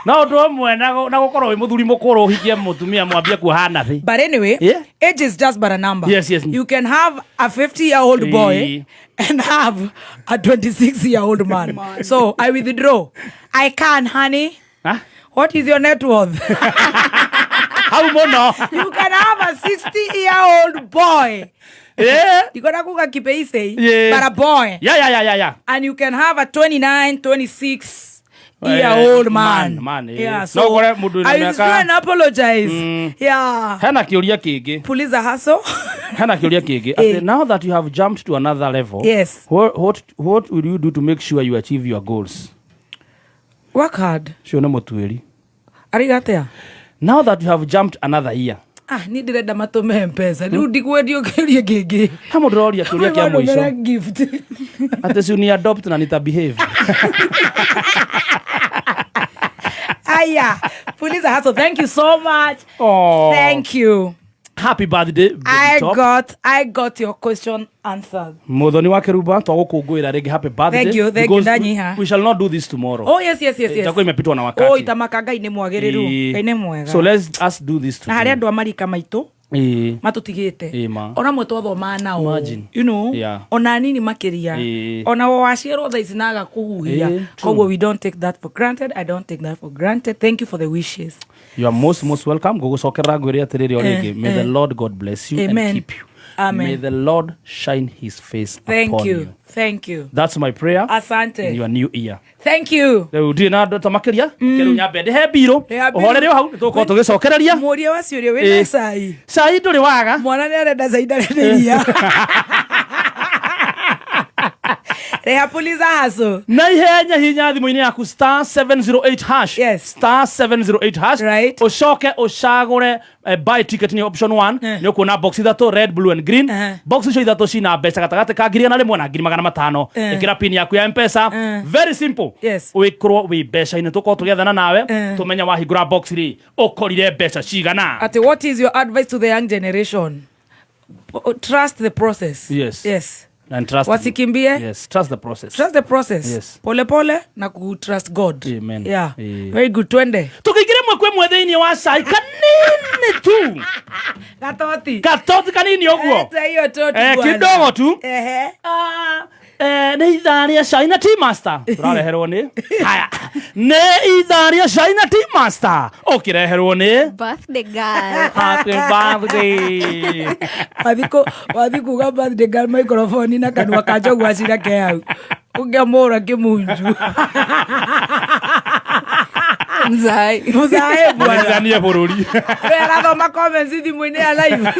No ndo mwe na gukorwo wi muthuri mukuru hikia mutumia mwambia kuhana thi. But anyway, age is just but a number. Yes. You can have a 50-year-old boy and have a 26-year-old man. So I withdraw. I can, honey. Huh? What is your net worth? How mono? You can have a 60-year-old boy. Yeah. You gotta go keep it say. Yeah. But a boy. Yeah. And you can have a 29, 26-year-old man. Yeah. So I was trying to apologize. Yeah. Hana kiuria kingi. Police a hustle. Hana kiuria kingi. Now that you have jumped to another level. Yes. What will you do to make sure you achieve your goals? Work hard. Shona motweri. Arigatea. Now that you have jumped another year. Ni ndirenda matume mpesa. Riu ndikwendio kiuria kingi. Hamo ndoria kiuria kia mwisho. Gift. Ate si uni adopt na nita behave. Aya. Police a hustle. Thank you so much. Oh. Thank you. Happy birthday. I got your question answered. Muthoni wa Kiruba twagukungwira rege happy birthday. Thank you Ndanyiha. We shall not do this tomorrow. Oh yes. Itakuwa imepitwa na wakati. Itamaka Ngai ni mwagiriru. Ngai ni mwega. So let's us do this today. Na hari andu amarika maitu matutigite. Ona mwe twathoma nao. You know. Ona nini makiria. Ona waciarwo tha ici naga kuhuhia. Koguo we don't take that for granted. I don't take that for granted. Thank you for the wishes. You are most welcome. Gugucokerera ngwire atiriri origi. May the Lord God bless you and keep you. Amen. May the Lord shine his face upon you. Thank you. That's my prayer. Asante. In your new year. Thank you. Rĩu na ndota makiria keru nyambende he biro uhorere hau nituko tugicokereria muria wa ciuria wina cai cai nduri waga mwana ni arenda cai ndarenderia Reha Police Hustle. Na ihenya hinya thimu-ini yaku *708#. Yes. *708#. Right. Ucoke ucagure buy ticket ni option 1 ni ukuona box ithatu red, blue and green. Box icio ithatu cina mbeca gatagati ka 1,000 na 500. Ikira pin yaku ya M-Pesa. Very simple. Yes. Wikorwo wi mbeca-ini tuko tugethana nawe tumenya wahingura box ri ukorire mbeca cigana. Ati what is your advice to the young generation? Trust the process. Yes. And trust. Wasikimbie. Yes, trust the process. Trust the process. Yes. Pole pole na ku trust God. Amen. Yeah. Very good. Twende. Tukigire mwekwe mwethini wa sai kanini tu. Katoti kanini ogwo. Hiyo toti bwana. Kidogo tu. Nĩ itharia China Tea Master tũrareherwo nĩ haya nĩ itharia China Tea Master ũkĩreherwo nĩ birthday girl. Happy birthday. Wathi kuga birthday girl microphone na kanua ka njogu acira ke hau ũngĩamũra kĩmunju Mzai bwana Tanzania bũrũri arathoma comments thimũ-inĩ ya live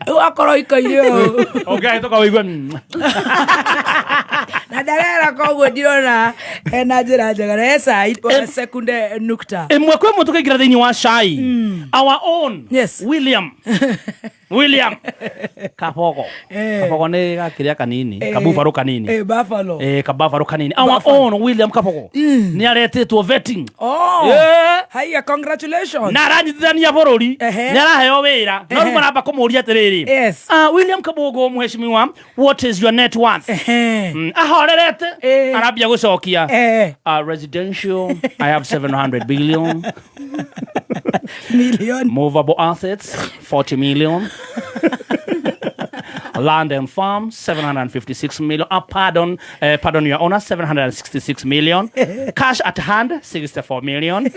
Uakoro ikoire o. Okay, toka wigwa. Na darera koguo ndirona ena njira njega na side wa sekunde nukta. Mwekwe mutukigira thiini wa cai. Our own William William Kabogo. Kabogo nĩ gakĩrĩa kanini, kabuffalo kanini. Buffalo. Kabuffalo kanini. Our own William Kabogo. Nĩ aretĩtwo vetting. Hiya, congratulations. Na aranyitithania bũrũri. Nĩ araheo wĩra. No rĩu maramba kũmũria atĩrĩrĩ. Yes. William Kabogo mheshimiwa, what is your net worth? Ahorerete. Arambia gũcokia. Residential, I have 700 billion. Million. Movable assets, 40 million. Land and farm, 756 million. Pardon, your honor, 766 million. Cash at hand, 64 million.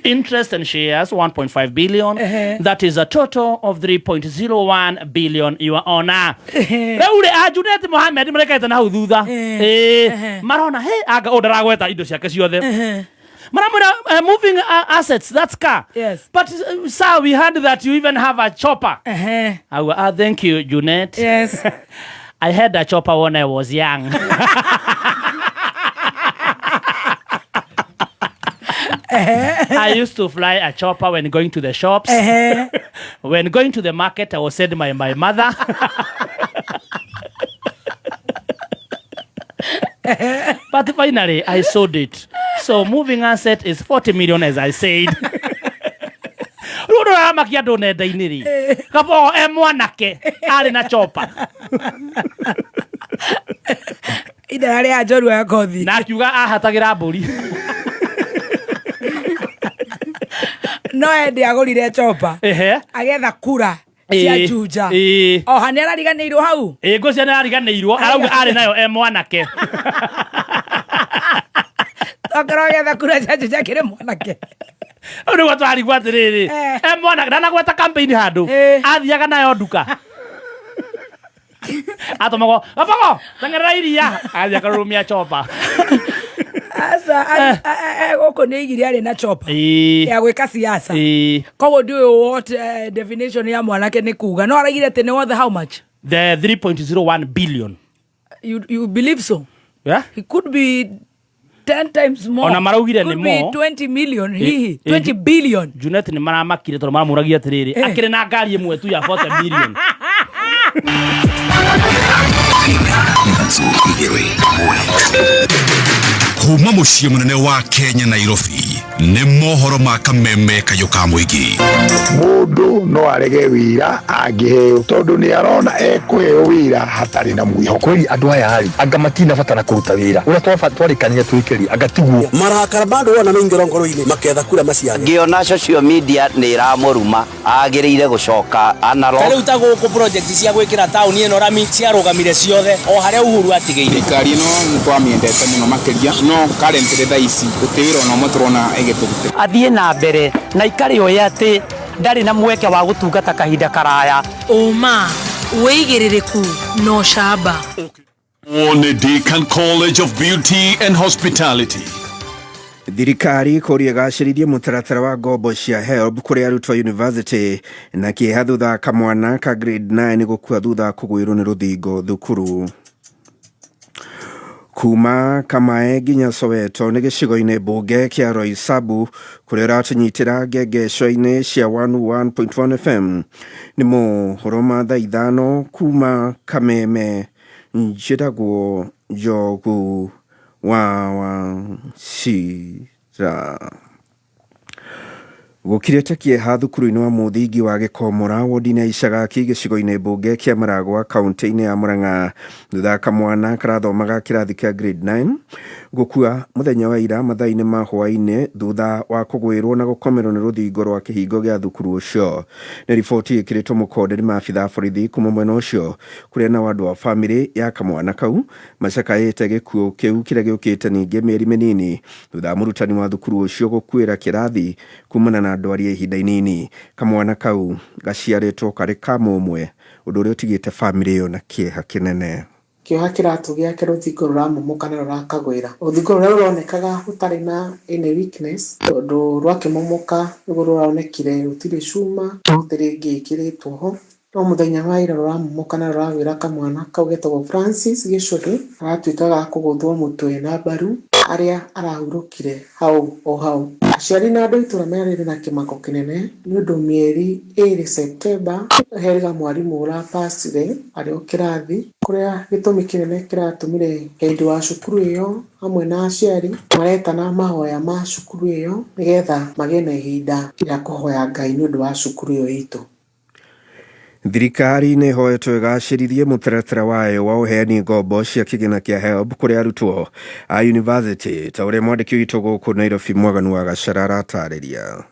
Interest and shares, 1.5 billion. That is a total of 3.01 billion, your honor. Reure Junet Mohammed mrekete na hau thutha. Marona he aga odaragweta indo ciake ciothe. Maramura moving assets, that's car. Yes. But sir, we heard that you even have a chopper. Thank you, Junet. Yes. I had a chopper when I was young. I used to fly a chopper when going to the shops. When going to the market, I was sent by my mother. But finally, I sold it. So moving asset is 40 million, as I said. Rudo amakia done dainiri. Kapo mwanake ali na chopper. Idare ajoru ya kothi. Na kiuga ahatagira mburi. No endi agurire chopper. Agetha kura cia Juja. O hani arariganĩirwo hau. Ngũcia nĩ arariganĩirwo, arauga arĩ nayo mwanake. Okorwo agetha kura cia Juja kĩrĩ mwanake. Nĩ gwatwarigwo atĩrĩrĩ. Mwanake ndanagweta campaign handũ. Athiaga nayo nduka. Atomagwo, "Abago, teng'erera iria." Athiaga karũmia chopper. Asa gũkũ nĩ igiri arĩ na chopper ya gwĩka siasa. Koguo ndiũĩ what definition ya mwanake nĩ kuga. No araigire atĩ nĩ worth how much? The 3.01 billion. You believe so? Yeah. It could be 10 times more. Ona maraugire nĩ mo. Could be 20 million hihi. 20 billion. Junet nĩ maramakire tondũ maramũragia atĩrĩrĩ. Akĩrĩ na ngari ĩmwe tu ya 40 billion. Kuma muciĩ munene wa Kenya Nairobi nĩ mohoro ma kameme kayo ka mũingĩ. Mũndũ no arege wĩra angĩheo tondũ nĩ arona ekũheo wĩra hatarĩ na mwĩhoko. Kweli andũ aya ari anga matina batara kũruta wĩra ũrĩa twarĩkanire twĩkeri agatigwo marakara bado wana maingĩra ngoro-inĩ maketha kura maciani. Ngĩona social media nĩ iramũruma agĩrĩire gũcoka analog. Rĩu ta gũkũ project cia gwĩkĩra taũni ĩno rami ciarũgamire ciothe o harĩa Uhuru atigĩire. Thirikari no nĩtwamĩendete mũno makĩria no currently thaa ici gũtĩwĩra ona mũtũrona ĩgĩtũgũte. Athiĩ na mbere na ikari oya atĩ ndarĩ na mweke wa gũtungata kahinda karaya. Oma wĩigĩrĩrĩku no shamba. One Deakin College of Beauty and Hospitality. Thirikari kũria gacĩrithie mũtaratara wa ngombo cia HELB kũrĩ arutwo university na kĩeha thutha kamwana ka grade 9 gũkua thutha kũgwĩrwo nĩ rũthingo thukuru. Kuma Kamae nginya Soweto nĩ gĩcigo-inĩ mbunge kĩa Roysambu kũrĩa ũratũnyitĩra ngengeco-inĩ cia 101.1 FM nĩ mohoro ma thaa ithano kuma Kameme. Njĩtagwo Njogu wa Shira. Gũkirĩte kĩeha thukuru-inĩ wa mũthingi wa Gĩkomora wodi-inĩ ya Icagaki gĩcigo-inĩ mbunge kĩa Maragwa kaunti-inĩ ya Murang'a thutha kamwana karathomaga kĩrathi kĩa grade 9 gũkua mũthenya wa ira mathaa-inĩ ma hwaĩ-inĩ thutha wa kũgwĩrwo na gũkomerwo nĩ rũthingo rwa kĩhingo gĩa thukuru ũcio. Nĩ riboti ĩkĩrĩtwo mũkonde nĩ maabitha borithi kuma mwena ũcio kũrĩa na andũ a bamĩrĩ ya kamwana kau macakaĩte gĩkuũ kĩu kĩrĩa gĩũkĩte ningĩ mĩeri mĩnini thutha mũrutani wa thukuru ũcio gũkuĩra kĩrathi kumana na ndwari ya ihinda inini. Kamwana kau gaciarĩtwo karĩ kamũmwe ũndũ ũrĩa ũtigĩte bamĩrĩ ĩyo na kĩeha kĩnene. Kĩoha kĩratu gĩake rũthingo rũramũmũka na rũrakagwĩra. Rũthingo rũrĩa rũronekaga rũtarĩ na any weakness tondũ rwakĩmũmũka nĩguo rũronekire rũtirĩ cuma rũtirĩ ngĩkĩrĩtwo ho. No mũthenya wa ira rũramũmũka na rũragwĩra kamwana kau getagwo Francis Gĩcũrĩ aratuĩka ga kũgũthwo mũtwe na mbaru arĩa arahurũkire hau o hau aciari na andũ itũra merĩrĩ na kĩmako kĩnene nĩ ũndũ mĩeri 2 Septemba heriga mwarimũ ũrapacire arĩ o kĩrathi kũrĩa gĩtũmi kĩnene kĩratũmire hendi wa cukuru ĩyo hamwe na aciari maretana mahoya ma cukuru ĩyo nĩgetha magĩe na ihinda rĩa kũhoya Ngai nĩ ũndũ wa cukuru ĩyo itũ. Thirikari nĩ ĩhoetwo ĩgacĩrithie mũtaratara wayo wa ũheani ngombo cia kĩgĩna kĩa HELB kũrĩ arutwo a yunivasĩtĩ ta ũrĩa mwandĩki witũ gũkũ Nairobi Mwaganu wa Gacara aratarĩria.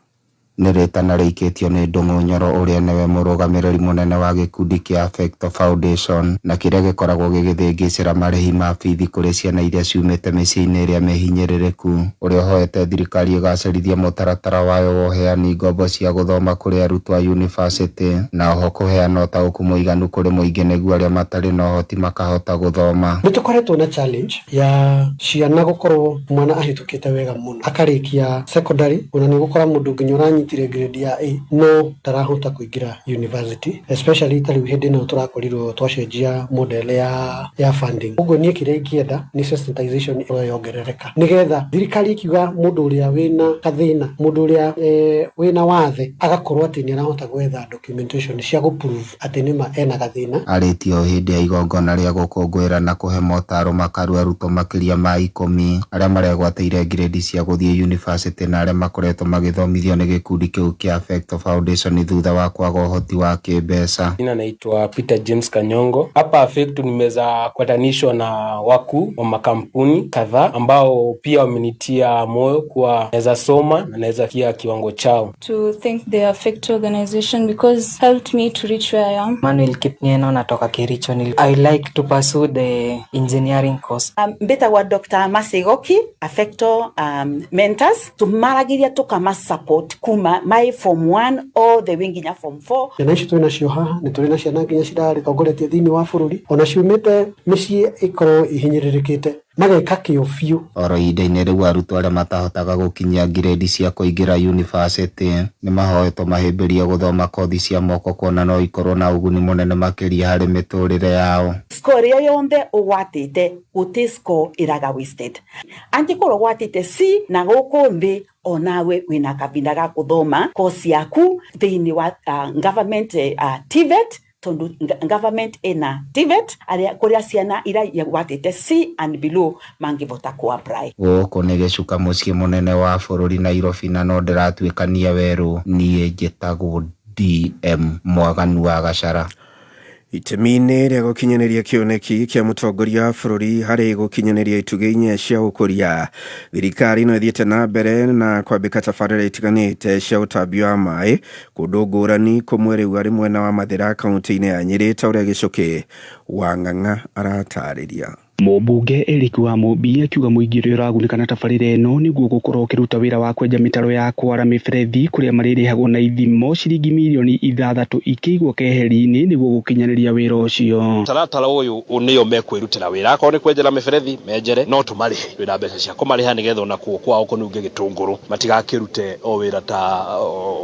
Nĩ rĩtana rĩikĩtio nĩ Ndung'u Nyoro ũrĩa nĩwe mũrũgamĩrĩri mũnene wa gĩkundi kĩa Affecto Foundation na kĩrĩa gĩkoragwo gĩgĩthĩngĩcĩra marĩhi ma bithi kũrĩ ciana iria ciumĩte mĩciĩ-inĩ ĩrĩa mĩhinyĩrĩrĩku, ũrĩa ũhoete thirikari ĩgacĩrithie mũtaratara wayo wa ũheani ngombo cia gũthoma kũrĩ arutwo a yunivasĩtĩ na oho kũheana ũtaũku mũiganu kũrĩ mũingĩ nĩguo arĩa matarĩ na ũhoti makahota gũthoma. Nĩ tũkoretwo na challenge ya ciana gũkorwo mwana ahĩtũkĩte wega mũno akarĩkia secondary ona nĩ gũkora mũndũ nginya ũranyitire grade ya A no tarahota kũingĩra university, especially tarĩu hĩndĩ ĩno tũrakorirwo twacenjia model ya funding. Ũguo niĩ kĩrĩa ingĩenda nĩ sensitization ĩyo yongerereka nĩgetha thirikari ikiuga mũndũ ũrĩa wĩna kathĩna, mũndũ ũrĩa wĩna wathe agakorwo atĩ nĩ arahota gwetha documentation cia gũprove atĩ nĩma ena gathĩna. Arĩtio hĩndĩ ya igongona rĩa gũkũngũĩra na kũhe motaro makaru arutwo makĩria ma 10 arĩa maregwatĩire grade cia gũthiĩ university na arĩa makoretwo magĩthomithio nĩ gĩkundi kĩu kĩa Affecto Foundation thutha wa kwaga ũhoti wa kĩmbeca. Jina naitwa Peter James Kanyongo. Hapa Affecto nimeweza kuatanishwa na wakuu wa makampuni kadhaa ambao pia wamenitia moyo kuwa naweza soma na naweza kia kiwango chao. To thank the Affecto organization because helped me to reach where I am. Manuel Kipngeno natoka Kericho. I like to pursue the engineering course. Mbeta wa Dr. Masigoki Affecto mentors tumaragiria tukama support kuma my form 1 all the way nginya form 4. Ciana ici twĩna cio haha nĩ tũrĩ na ciana nginya cirarĩ tongoretie thĩinĩ wa bũrũri ona ciumĩte mĩciĩ ĩkorwo ihinyĩrĩrĩkĩte mageka kĩo biũ. Oro ihinda-inĩ rĩu arutwo arĩa matahotaga gũkinyia grade cia kũingĩra yunivasĩtĩ nĩ mahoetwo mahĩmbĩrie gũthoma kothi cia moko kuona no ikorwo na ũguni mũnene makĩria harĩ mĩtũrĩre yao. Score ĩyo yothe ũgwatĩte gũtĩ score ĩraga wasted. Angĩkorwo ũgwatĩte C na gũkũ thĩ onawe wĩna kabinda ga gũthoma kosi yaku thĩinĩ wa government TVET tondu government ena TVET kuria ciana ira yagwatĩte C and below mangĩvota ku apply. Gũkũ nĩ gĩcuka mũciĩ mũnene wa bũrũri Nairobi na no ndĩratuĩkania werũ niĩ njĩtagwo DM Mwaganu wa Gacara. Itemi-inĩ rĩa gũkinyanĩria kĩoneki kĩa mũtongoria wa bũrũri harĩ gũkinyanĩria itugĩ inya cia ũkũria, thirikari no ĩthiĩte na mbere na kwambĩka tabarĩra itiganĩte cia ũtambia wa maĩ kũndũ ngũrani kũmwe rĩu arĩ mwena wa Mathĩra kaunti-inĩ ya Nyĩrĩ ta ũrĩa Gĩcũkĩ wa Ng'ang'a aratarĩria. Mũmbunge Eric Wamũmbi akiuga mũingĩ ũrĩa ũragunĩka na tabarĩra ĩno nĩguo gũkorwo ũkĩruta wĩra wa kwenja mĩtaro ya kwara mĩberethi kũrĩa marĩrĩhagwo na ithimo ciringi mirioni 6 ikĩigwo keheri-inĩ nĩguo gũkinyanĩria wĩra ũcio. Taratara ũyũ nĩyo mekwĩrutĩra wĩra akorwo nĩ kwenjera mĩberethi menjere no tũmarĩhe twĩna mbeca cia kũmarĩha nĩgetha ona kuo kwao kũnunge gĩtũngũrũ matigakĩrute o wĩra ta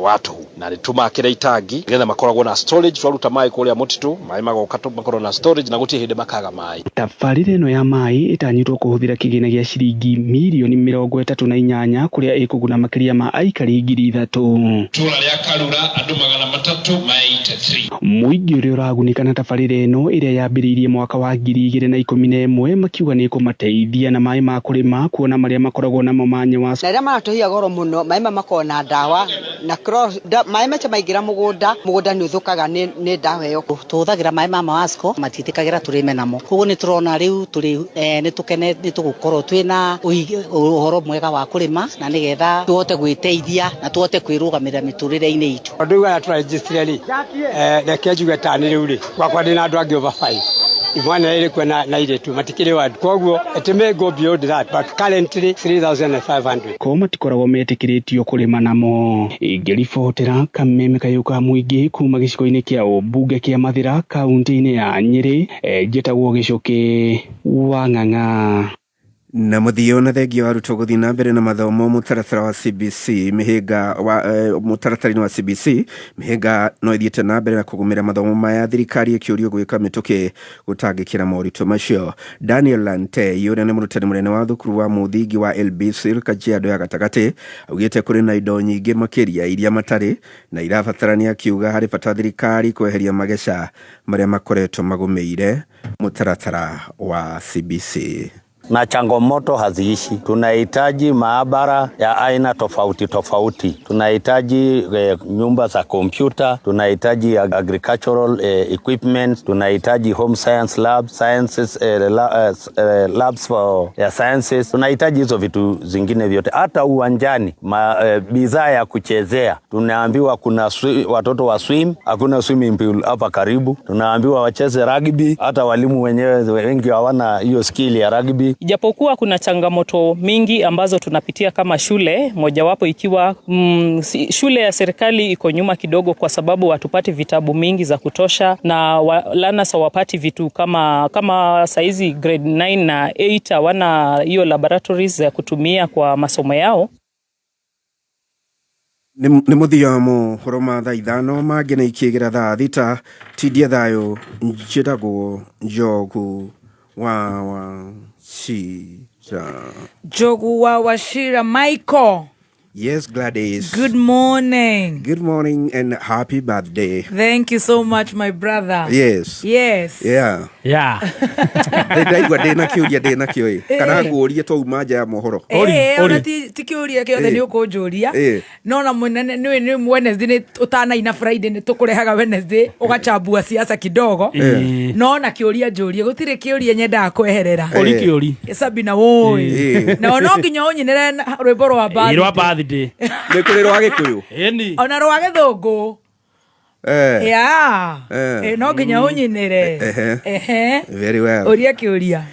watu na nĩtũmakĩra itangi nĩgetha makoragwo na storage twaruta maĩ kũrĩa mũtitũ maĩ magoka makorwo na storage na gũtirĩ hĩndĩ makaga maĩ. Tabarĩra ĩno ya maĩ ĩtanyitwo kũhũthĩra kĩgĩna gĩa ciringi mirioni 38 kũrĩa ĩkũguna makĩria ma aikari 3,000. Tũra rĩa Karura andũ 383. Mũingĩ ũrĩa ũragunĩka na tabarĩra ĩno ĩrĩa yambĩrĩirie mwaka wa 2011 makiuga nĩ kũmateithia na maĩ ma kũrĩma kuona marĩa makoragwo namo manye wa na rĩrĩa maratũhia goro mũno maĩ makorwo na ndawa na maĩ macio maingĩra mũgũnda nĩ ũthũkaga nĩ ndawa ĩyo. Tũhũthagĩra maĩ ma Mawasco matiĩtĩkagĩra tũrĩme namo, koguo nĩ tũrona rĩu nĩ tũgũkorwo twĩna ũhoro mwega wa kũrĩma na nĩgetha tũhote gwĩteithia na tũhote kwĩrũgamĩrĩra mĩtũrĩre-inĩ itũ. Andũ aya tũregister rĩ reke njuge ta nĩ rĩu rĩ gwakwa ndĩ na andũ angĩ over 5 imwana ĩrĩ kwa na iretu matikĩrĩ wadu koguo etime go beyond that but currently 3,500 ko matikoragwo metĩkĩrĩtio kũrĩma namo. Ingĩribotera Kameme Kayuka Mũingĩ kuma gĩcigo-inĩ kĩa ũmbunge kĩa Mathĩra kaunti-inĩ ya Nyĩrĩ njĩtagwo Gĩcũkĩ wa Ng'ang'a. na muthio na thengio arutwo guthii na mbere na mathomo mutaratara wa CBC mihinga wa mutaratara wa CBC mihinga no ithiete na mbere na kugumira mathomo maya thirikari ikiurio gwika mituki gutangikira mauritu macio. Daniel Lante yure ni murutani munene wa thukuru wa muthingi wa LBC Kajiado ya gatagati augite kuri na indo nyingi makiria iria matari na irabatarania kiuga hari bata thirikari kweheria magesha maria makoretwo magumeire mutaratara wa CBC. Na changamoto haziishi. Tunahitaji maabara ya aina tofauti tofauti. Tunahitaji nyumba za kompyuta, tunahitaji agricultural equipment, tunahitaji home science labs, labs for sciences. Tunahitaji hizo vitu zingine vyote. Hata uwanjani bidhaa ya kuchezea. Tunaambiwa kuna watoto wa swim, hakuna swimming pool hapa karibu. Tunaambiwa wacheze rugby, hata walimu wenyewe wengi hawana hiyo skill ya rugby. Ijapokuwa kuna changamoto mingi ambazo tunapitia kama shule, mojawapo ikiwa shule ya serikali iko nyuma kidogo kwa sababu watupati vitabu mingi za kutosha na learners hawapati vitu kama saizi grade 9 na 8 hawana hiyo laboratories za kutumia kwa masomo yao. Ni muthia mo horoma tha ithano magene ikigira tha thita tidia thayo njitagwo Njogu wa Wachira. Njogu wa Wachira Michael. Yes, Gladys. Good morning. Good morning and happy birthday. Thank you so much, my brother. Yes. Yes. Yeah. Yeah. Ndaigwa ndina kiuria kana nguurie to umaja ya mohoro. Ona ti kiuria kiothe ni ukunjuria. No na munene ni Wednesday ni utana ina Friday ni tukurehaga Wednesday ugachambua siasa kidogo. No na kiuria njurie gutire kiuria nyenda kweherera. Ori kiuri. Sabina woi. Na no nginya unyinere rwimbo rwa birthday. Ni kuri rwa Gikuyu. Eni. Ona rwa Githungu. No nginya unyinere. Very well. Oria kiuria.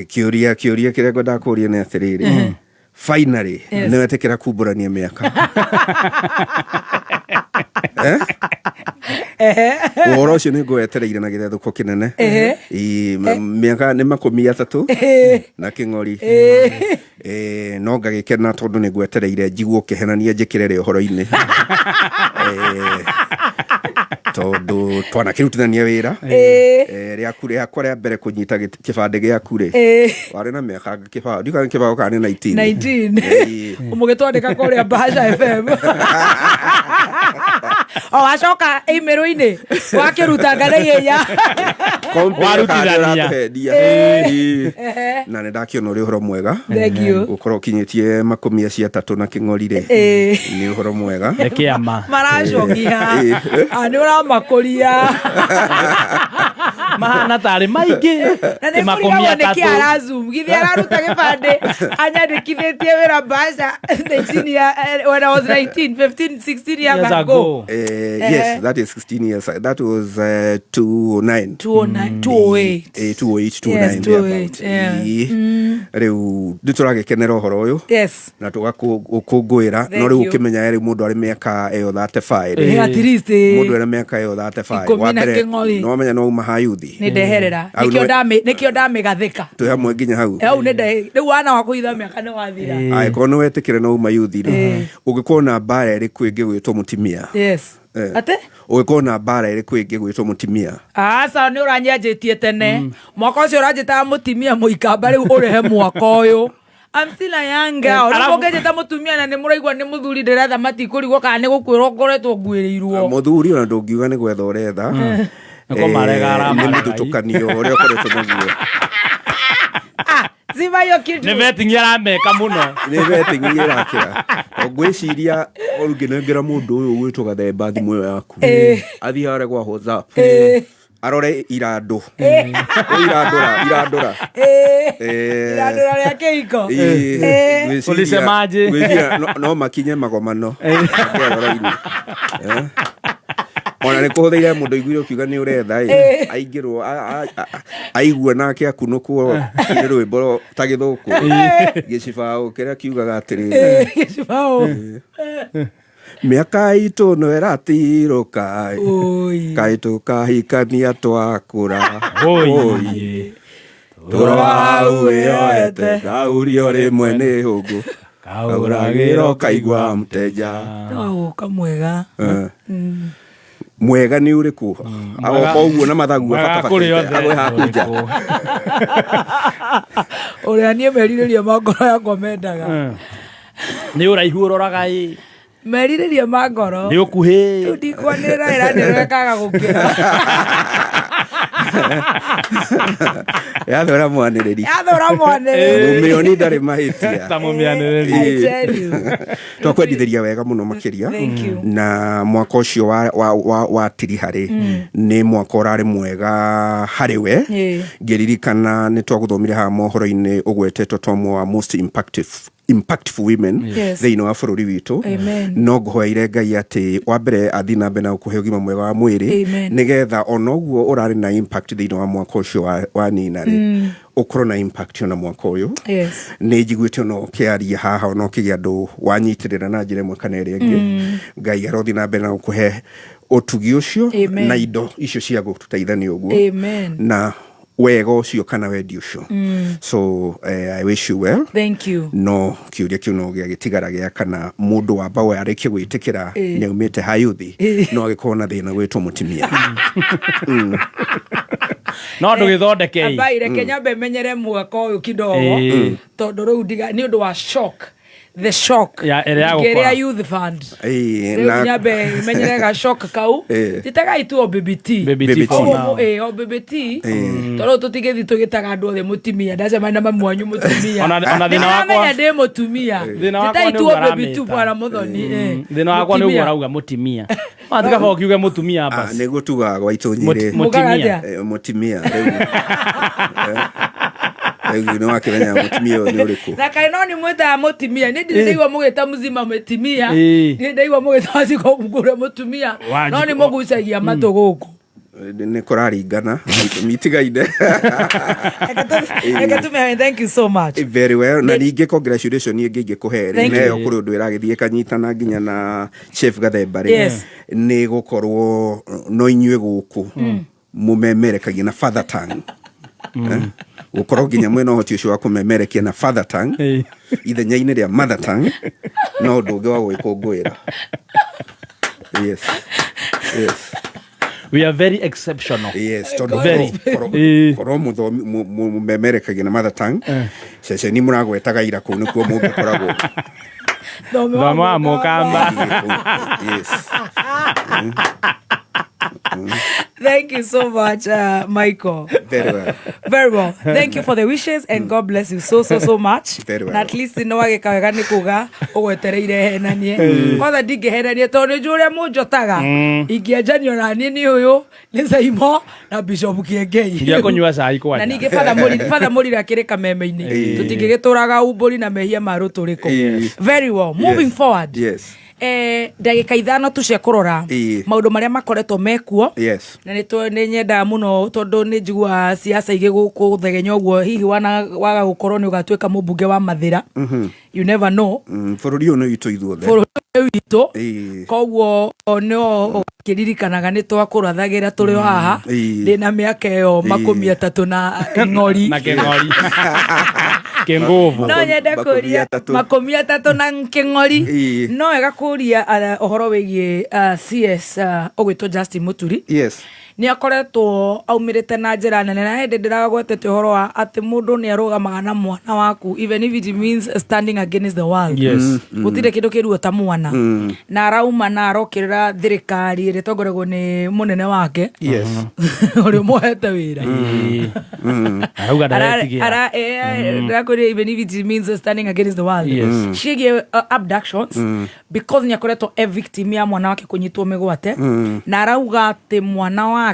Kiuria kiria ngwenda kuria ni atiriri. Finally, niwetekera kumburania miaka. Uhoro ucio ni ngwetereire na githethuko kinene. Miaka ni 30 na king'ori. No ngagikena tondu ni ngwetereire njiguo kihenania njikirere uhoro-ini. Tondu twanakirutithania wira ria kure akore mbere kunyita kibande gia kure wari na miaka kibao ndika kibao kana 19 umugitwandika kore Bahasha FM wacoka email-ini wakiruta ngareya warutithania na ndakiona uri uhoro mwega ukorwo kinyitie 30 na king'orire ni uhoro mwega ekiama maracokia ani uramakuria mahana tari maingi ni makomia tatu kiarazum githi araruta gibande anyandikithitie wira Bahasha when I was 16 years ago. Yes, that is 16 years. That was 2009. Reu ndituragekenera uhoro uyu. Yes. Na tugakungwira no riu ukimenya eri mundu ari miaka eyo 35. At least mundu ari miaka eyo 35. Wabere no menya no uma hayuthi. Ni ndeherera. Nikio ndamigathika. Tu hamwe nginya hau. Hau ni riu wana wa kuitha miaka ni wathira. Ai kono wetikire no uma yuthi ri. Ugikona bara eri kwingi gwitwo mutimia. Yes. Ate? Ugikona bara eri kwingi gwitwo mutimia. Asa ni uranyanjitie tene. Mwaka ucio uranjita mutimia muikamba riu urehe mwaka uyu. I'm still a young girl. Arabogeje ta mutumia na ni muraigwa ni muthuri ndiretha matikurigwo kana ni gukwirwo ngoretwo ngwirirwo. Muthuri ona ndungiuga ni gwetha uretha. Ko marega arama. Ni mutukanio uri ukoretwo naguo. Ziva yo kitu. Ni betting yarameka muno. Ni betting irakira. Ogwiciria orunginengera mundu uyu gwitwo gathemba thimu yo yaku. Athiare gwa WhatsApp. Arore irando. Irandora. Irandora ya keiko. Ulisemaje? No makinye magomano. Arora-ini. Ona ni kuhuthiire mundu igwire ukiuga ni uretha aingirwo aigua nake akunukwo ni rwimbo ta githuku gicibao kiria kiugaga atiriri gicibao miaka itu no iratirũka kaitu kahikania twakũra tũrora hau wĩyoete kaurio rĩmwe nĩ hũngũ kaũragĩro kaigua mteja no kamwega mwega nĩ ũrĩkũ agoka ũguo na mathagu abakabakĩte agwe hakunja ũrĩa niĩ merirĩria mangoro yakwa mendaga nĩ ũraihu ũroraga merirĩria mangoro nĩ ũkuhĩ ndikwanĩra ĩranĩrekaga gũkĩra yathora mwanĩrĩri mũmĩoni ndarĩ mahĩtia ta mũmĩanĩrĩri twakwendithĩria wega mũno makĩria na mwaka ũcio wa tiriharĩ nĩ mwaka ũrarĩ mwega harĩ we ngĩririkana nĩ twagũthomire haha mohoro-inĩ ũgwetetwo tomwe wa most impactful women thĩinĩ wa bũrũri witũ no ngũhoeire Ngai atĩ wa mbere athi na mbere na gũkũhe ũgima mwega wa mwĩrĩ nĩgetha ona ũguo ũrarĩ na impact thĩinĩ wa mwaka ũcio wa nina-rĩ ũkorwo na impact ona mwaka ũyũ nĩ njiguĩte ona ũkĩaria haha ona ũkĩgĩa andũ wanyitĩrĩra na njĩra ĩmwe kana ĩrĩa ĩngĩ Ngai arothi na mbere na gũkũhe ũtugi ũcio na indo icio cia gũtũteithania ũguo na wega ũcio kana wendi ũcio so I wish you well. Thank you. No kiuria kiu no gĩtigara gĩa kana mũndũ wamba we arĩkie gwĩtĩkĩra nĩaumĩte hayuthi no agĩkorwo na thĩna gwĩtwo mũtimia no ndũgĩthondeke ambaire Kenya bemenyere mwaka ũyũ kidogo tondũ rĩu nĩ ũndũ wa shock the shock geria youth fund na nyabe menyerega shock kau titaga itu BBT o BBT toro tutigethi tugitaga andu othe mutimia ndaje maina mamwanyu mutimia ona thina wakwa menya ndi mutumia titaitu BBT bwana muthoni thina wakwa ni urauga mutimia matika ba ukiuga mutumia hapa ni gutuga gwa itonyire mutimia Egu no akirenya mutimia ni uriku na kaino ni mweta mutimia ni ndigwa mugita muzima mutimia ni ndigwa mugita ziko kugura mutumia no ni mugucagia matu guku ni kuraringana mitigaine thank you so much very well na ninge congratulations ingĩ kuhere nayo kuri undu iragithie kanyitana nginya na chef Gathemba ni gukorwo no inyue guku mumemerekagia na father tongue gukorwo nginya mwena hoti ucio wa kumemerekia na father tongue ithenya-inĩ rĩa mother tongue no ũndũ ũngĩ wa gwĩkũngũĩra yes we are very exceptional tondũ korwo mumemerekagia na mother tongue ceceni mũragwetaga ira kũu nĩkuo mũngĩkoragwo thoma mũkamba Thank you so much, Michael. Very well. Thank you for the wishes and God bless you so much. Well. At least no wagekawega ni kuga ugwetereire henanie. Kwanza ndingeheranie tondu ni juria munjotaga. Ingienjanio na ni uyu ni Saimo na Bishop Kiengei. Ngia kunyua cai kwanja. Na ninge father muri rakire kameme-ini. Tutingigituraga umburi na mehia maru turiko. Very well. Moving forward. Yes. Ndagika ithano tu cia kurora maundu maria makoretwo mekuo na ni nyenda muno tondu ni njigua siasa igi guku thegenya uguo hihi waga gukorwo ni ugatuika mubunge wa Mathira you never know bururi uyu itu ithuothe bururi itu koguo no kiririkanaga ni twakũrathagira turi haha ndina miaka yo 30 na ng'ori na keng'ori kengovu no nyenda kuria 30 na keng'ori no ega kuria ohoro wigie CS ogwitwo Justin Muturi ni akoretwo aumirite na njira nene na hindi ndiragwetete uhoro wa ati mundu ni arugamaga na mwana waku even if it means standing against the world gutire kindu kiruo ta mwana na arauma na arokirira thirikari iri tongoragwo ni munene wake uri muhete wira auga ndaretigia ndakuri even if it means standing against the world shige abductions because ni akoretwo a victim ya mwana wake kunyitwo migwate na arauga ati mwana wake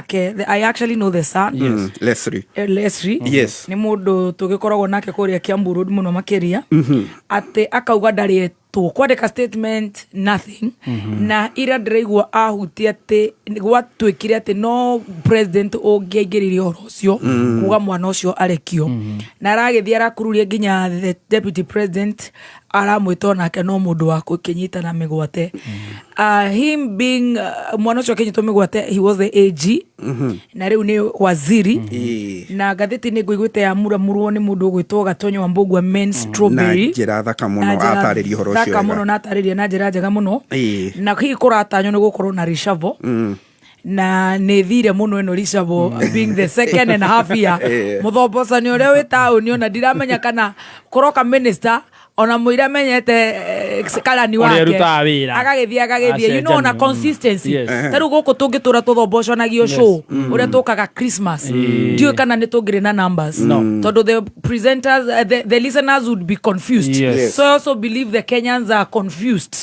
I actually know the son Leslie ni mundu tugikoragwo nake kuria Kiambu Road muno makiria ati akauga ndari kwandika statement nothing na ira ndiraigua ahuti ati gwatwikire ati no president ungiaingiririe horo ucio kuga mwana ucio arekio na aragithia arakururia nginya the deputy president aramwita onake no mundu wa kukinyita na migwate. Him being mwana ucio akinyitwo migwate, he was the AG na riu ni waziri na gatheti ni nguiguite ya muramurwo ni mundu gwitwo Gatonyo Wambugua Men Strawberry na njira thaka muno atariria horo cio thaka muno na atariria na njira njega muno na hi kuratanyo ni gukorwo na reshuffle na nä thire må no ä no ricabo being the second and a half year muthombocanio å rä a wä taåni ona ndiramenya kana kåroka minister ona må ira menyete karani wake agagäthiä you know ona consistency ta rä u gå kå tå ngä tå ra tå thombocanagia show å rä a tå kaga Christmas ndiå kana nä tå ngä rä na numbers tondå the presenters the listeners would be confused so I also believe the Kenyans are confused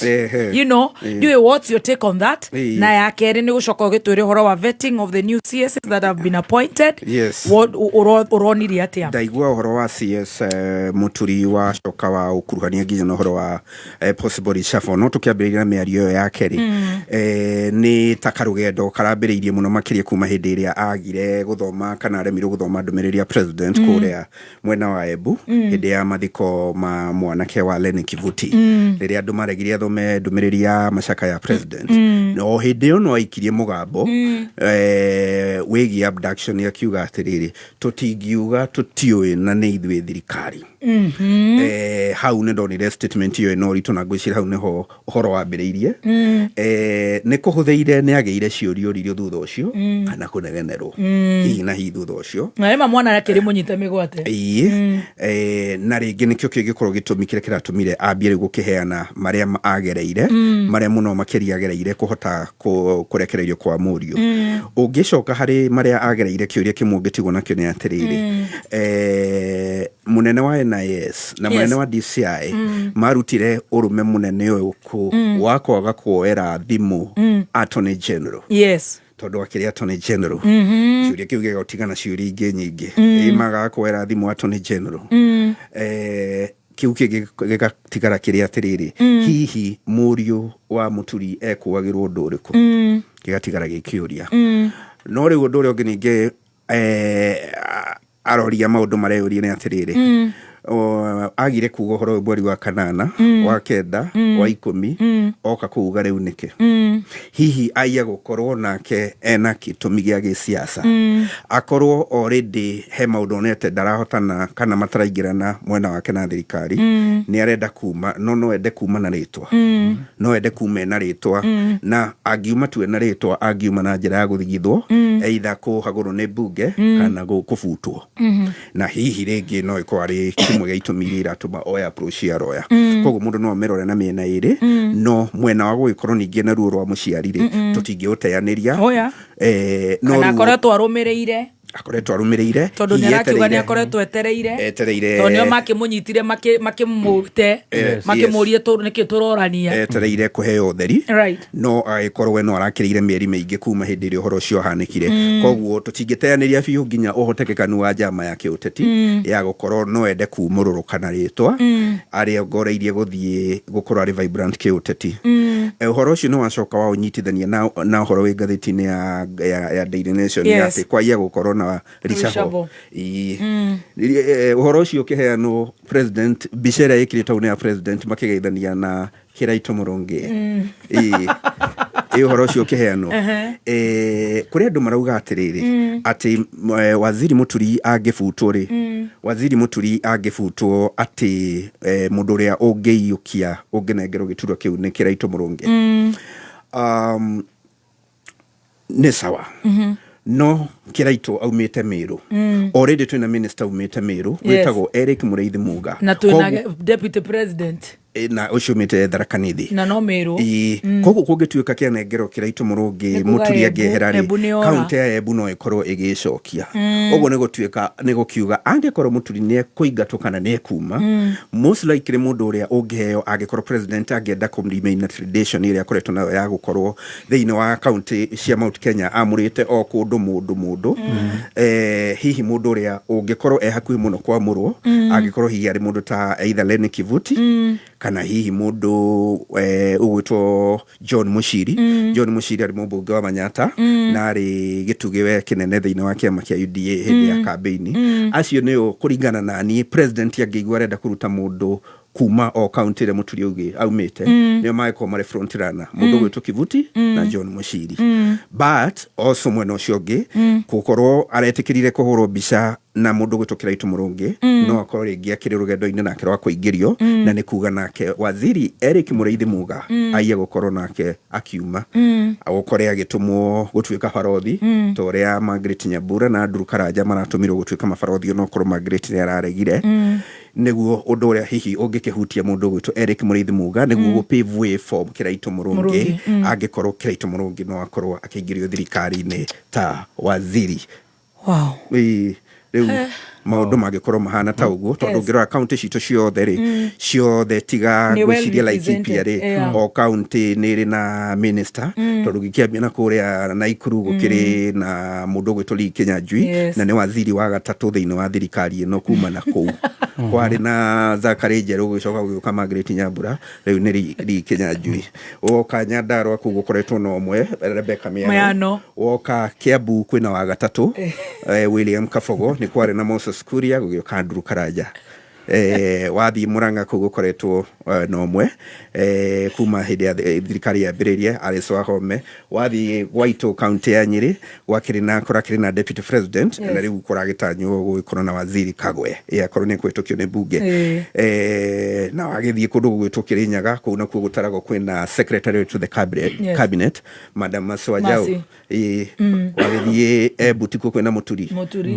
you know ndiå what's your take on that na ya kerä nä gå coka å gä twä re horo wa vetting of the new CS that have been appointed å ronirie atä a ndaigua å horo wa CS må turi wa coka wa kuruhania nginya no horo wa possible reshuffle no tukiambiriria na miario ya keri ni takarugendo karambiriirie muno makiria kuma hindi iria agire guthoma kana aremirwo guthoma ndumiriri ya president kuria mwena wa Embu hindi ya mathiko ma mwanake wa Lenny Kivuti riria andu maregiria thome ndumiriri ya macaka ya president no hindi yo no aikirie mugambo wigi abduction ya kiuga atiriri tutingiuga tutiwe na ni ithwe thirikari hau ne ndonire statement yo no ritu na gwicira hau neho horo wambiriirie ne kuhutheire ne ageire ciurio ririo thutha ucio kana kunegenerwo na hi thutha ucio na ema mwana yake rimunyita migwate na ringi nikio kingikorwo gitumikire kiratumire ambire gukiheana maria agereire maria muno makiria agereire kuhota kurekererio kwa murio ungicoka hari maria agereire kiuria kimungitigo nakio ni atiriri munene wa NIS na munene wa DCI marutire urume munene uyu wakwaga kuoera thimu Attorney General tondu akiri Attorney General ciuria kiu gigotigana ciuria ingi nyingi imaga kuoera thimu Attorney General kiu gigatigara kiri atiriri hihi murio wa muturi ekuagirwo undu uriku gigatigara gikiuria no riu undu uria ngingi aroria maundu mareurie ni atiriri agire kugo horo bweri wa kanana wa kenda wa 10 oka kuuga riu nike hihi aya gukorwo nake ena kitumi gia gisiasa akorwo already he maundu nete darahotana kana mataraingirana mwena wake na thirikari ni arenda kuma no ende kuma na ritwa no ende kuma na ritwa na agiuma tu na ritwa agiuma na njira ya guthigithwo either ko haguru ne bunge kana gukubutwo na hihi ringi no ikwari kimwe gia itumi iratuma oya approach ya roya koguo mundu no merore na miena iri no mwena wa guikorwo ningi na ruo rwa muciarire tutingioteaniria no kana akoretwo arumireire tondu ni arakiuga ni akoretwo etereire tondu nio makimunyitire makimute makimurie tu niki turorania etereire kuheo utheri no agikorwo no arakirire mieri maingi kuma hindi iri horo cio hanikire koguo tutingiteaniria biu nginya uhotekekanu wa jama ya kiuteti ya gukorwo no ende kumururukana ritwa ari ngoreirie guthie gukorwo ari vibrant kiuteti horo cio no wacoka wa unyitithania na horo wi ngatheti-ini ya Daily Nation ya ati kwa ia gukorwo na rishaho horo cio kiheano president bicera ikirito ne ya president makigeithania na Kiraito Murungi horo cio kiheano kuri andu marauga atiriri ati waziri muturi agifutwo ri waziri muturi agifutwo ati mundu ria ungiiyukia unginengerwo gituro kiu ni Kiraito Murungi ni sawa no Kiraito aumite Meru already twina minister aumite Meru wetagwo Eric Mureithi Muga na twina deputy president na ucumite Tharaka Nithi na no Meru koguo kungituika kianengero Kiraito Murungi muturi angeherari county ya Embu no ikorwo igicokia uguo ni gutuika ni gukiuga angekorwo muturi ni kuingatwo kana ni kuma most likely mundu uria ungiheo angekorwo president angenda kumremain na tradition iria akoretwo nayo ya gukorwo thiini wa county cia Mount Kenya amurite o kundu mundu hihi mundu uria ungekorwo hakuhi muno kwa murwo angekorwo hihi ari mundu ta either Lenny Kivuti kana hihi mundu ugwitwo John Mushiri John Mushiri ari mubunge wa Manyata na ari gitugiwe kinene thiini wa kiama kia UDA hindi ya campaign acio niyo kuringana na ni president ya ngigwa renda kuruta mundu kuma o county re muturi ugi aumite nio maiko mare front runner mundu gwitu Kivuti na John Mushiri but also mwena ucio ungi gukorwo aretikirire kuhurwo bica na mundu gwitu Kiraitu Murungi no akorwo ringi akiri rugendo-ini nake rwa kuingirio na ni kuga nake waziri Eric Mureithi Muga aiye gukorwo nake akiuma agukore agitumwo gutuika barothi toria Margaret Nyambura na Andrew Karanja maratumirwo gutuika mabarothi no korwo Margaret ni araregire niguo undu uria hihi ungikihutia mundu gwitu Eric Mureithi Muga niguo gupave way for Kiraitu Murungi angikorwo Kiraitu Murungi no akorwo akiingirio thirikari-ini ta waziri. Wow. Riu maundu magikorwo mahana ta uguo tondu ngirora county cito ciothe ri ciothe tiga gwiciria Laikipia ri o county ni ri na minister tondu gikiambia na kuria Naikuru gukiri na mundu gwitu Lee Kinyanjui na ni waziri wa gatatu thiini wa thirikari ino kuma na kuu kwari na Zachary Njeru gucoka guka Margaret Nyambura riu ni Lee Kinyanjui oka Nyandarua kugukoretwo no mwe Rebecca Miano oka Kiambu kwina wa gatatu William Kabogo ni kwari na Moses Kuria gugioka Andrew Karanja wathi Murang'a kugukoretwo no mwe kuma hindi ya thirikari ya Biriria Alice Wahome wathi Gwaito county ya Nyeri wakiri na korakiri na deputy president na riu kuragitanywo gukorwo na waziri Kagwe akorwo ni kwetokio ni bunge na wagithie kundu gwitwo Kirinyaga kuna kuo gutarago kwina secretary to the cabinet Madam Maswajao wathie Butiko kwina Muturi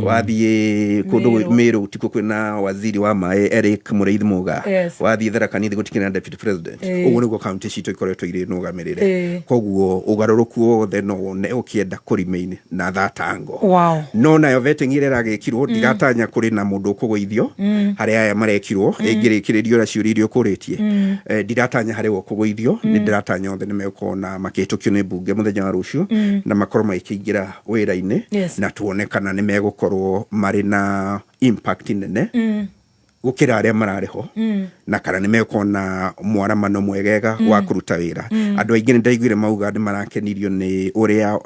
wathie kundu Meru Tiko kwina waziri wa mai Eric Mureithi Muga wathie Tharaka Nithi gutikina deputy president uguo niguo county cito ikoretwo iri nugamirire koguo ugaruruku othe no ne ukienda kurimeini na thatango no nayo vetting ire ragekirwo ndigatanya kuri na mundu kugwithio hari aya marekirwo ingirikiririo ra ciuririo kuritie ndiratanya hari wo kugwithio ni ndiratanya othe nimekona makitukio ni bunge muthenya wa rucio na makorwo maikingira wira-ini na tuonekana nimegukorwo mari na impact nene gukira aria marariho na kana nimekona mwaramano mwegega wa kuruta wira andu aingi ndaiguire mauga ndi marakenirio ni uria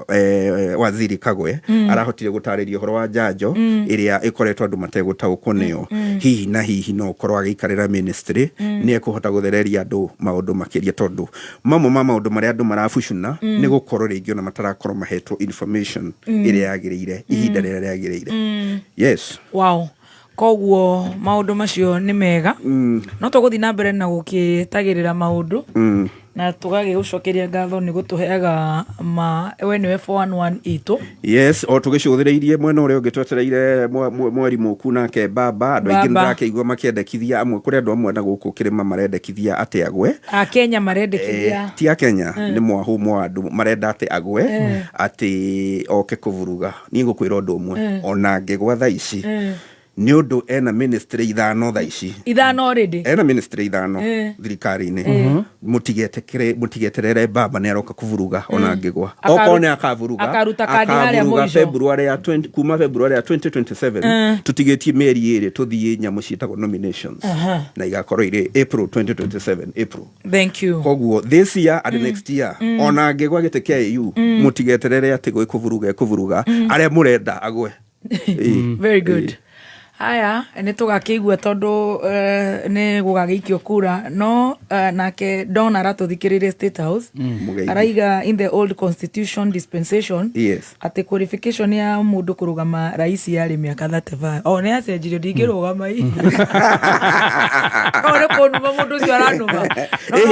waziri Kagwe arahotire gutariria horo wa njanjo iria ikoretwo andu mategutaukwo niyo hihi na hihi no korwo agikarira ministry ni ekuhota guthereria andu maundu makiria tondu mama maundu maria andu marafucuna ni gukorwo ringi ona matarakorwo mahetwo information iria yagirire ihinda riria yagirire. Yes. Wow. Koguo maundu macio ni mega no tuguthi na mbere na gukitagirira maundu na tugage gucokeria ngatho ni gutuheaga we niwe 411 itu. Yes, o tugicuthireirie mwena uria ungitwetereire mweri muku nake baba andu aingi ndirakeigua makiendekithia amwe kuri andu amwe na guku kirima marendekithia ati agwe a Kenya marendekithia ti a Kenya ni mwahu mwa andu marenda ati agwe ati oke kuvuruga ni ngukwira undu umwe ona ngegwa tha ici ni undu ena ministry ithano tha ici ithano already ena ministry ithano thirikari-ini mutigeterere baba ni aroka kuvuruga ona ngigwa okone akavuruga akaruta kadi haria mwisho February ya 20 kuma February ya 2027 tutigetie meri iri tuthie nyamu ciitagwo nominations na igakorwo iri April 2027 April. Thank you. Koguo this year and next year ona ngigwa gite KU mutigeterere ati kuvuruga aria murenda agwe. Very good. Haya ni tugakiigua tondu ni gugagikio kura no nake Don aratuthikirire State House araiga in the old constitution dispensation ati qualification ya mundu kurugama rais yari miaka 35 o ne acenjirio ndingirugama ore konuma mundu cio aranuma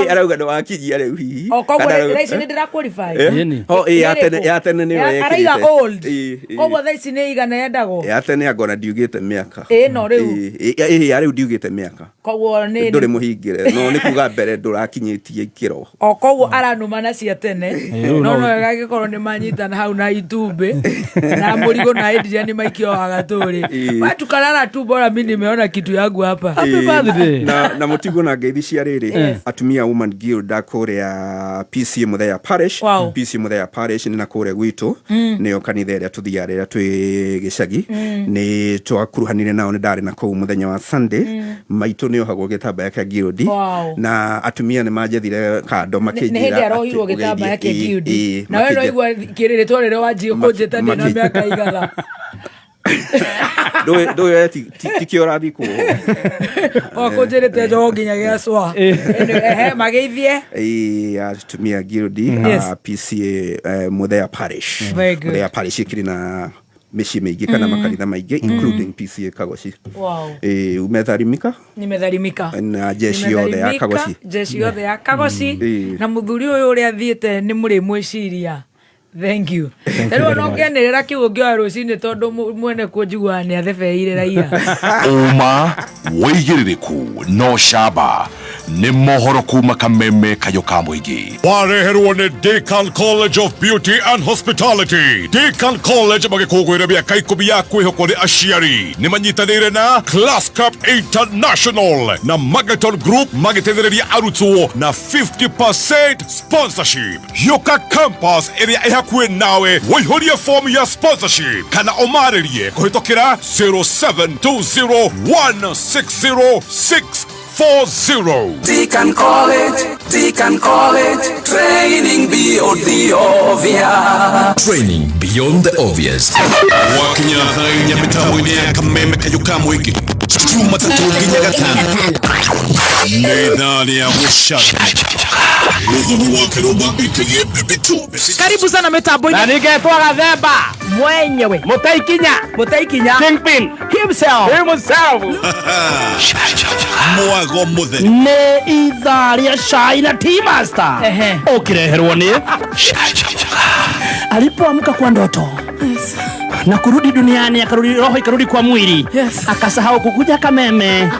arauga ndo wakinyia riu hihi o koguo rais ni ndira qualify ya tene ni we araiga old koguo rais ni igana yendago ya tene agona ndiugite miaka no riu ariu ndiugite miaka koguo ni nduri muhingire no ni kuga mbere ndurakinyitie ikiro o koguo aranuma na cia tene no gagikorwo ni manyitana hau na itumbe na murigo na endia ni maikio agaturi watu kalala tu bora mimi nimeona kitu yangu hapa happy birthday na mutigo na ngeithi cia riri atumia woman guild akuria PC Muthaya parish PC Muthaya parish ni nakure gwitu niyo kanitha iria tuthiaga iria twi gicagi ni twakuruhanire nao ni ndari na kuu muthenya wa Sunday maitu ni ohagwo gitambaya kia guild na atumia ni majethire kando makijira ni hindi arohirwo gitambaya kia guild na wewe noigua kirire twarire wanjie kunjeta ndina miaka igana Ndoye tikio rathi ku Okonjerete jo nginya giacwa magithie atumia Gildi PCA Muthea Parish. Muthea Parish ikiri na mishi mingi kana makanitha maingi including PCA Kagoshi. Wow. Umetharimika? Nimetharimika. Na jeshi yothe ya Kagoshi. Jeshi yothe ya Kagoshi. Na muthuri uyu uri athiete ni muri mwiciria. Thank you. Lero no ngenera kiugo gya rucini tondu mwene kunjigua ni athebeire raia. Uma woigiririku no shaba ni mohoro kuma Kameme Kayoka Muingi. Wareherwo ni Deakin College of Beauty and Hospitality. Deakin College magikugwira miaka 10 ya kwihokwo ni aciari ni manyitanire na Class Cup International na Magaton Group magitethereria arutwo na 50% sponsorship. Yoka Campus area ihakwe nawe waihoria form ya sponsorship kana omaririe kuhitokira 0720160640. Deakin College, training beyond the obvious. Training beyond the obvious. Wakinya thainya mitambo ya Kameme Kayoka Muingi. Chuma tatu nginya gatano. Nidhani ya mushaka. Karibu sana mitambo. Na ningetwa Gathemba mwenyewe Mutaikinya Kingpin himself. Mwago muthe ne idharia Shaina T-Master ukireherwo ni alipoamka kwa ndoto na kurudi duniani, akarudi roho ikarudi kwa mwili, akasahau kukuja Kameme.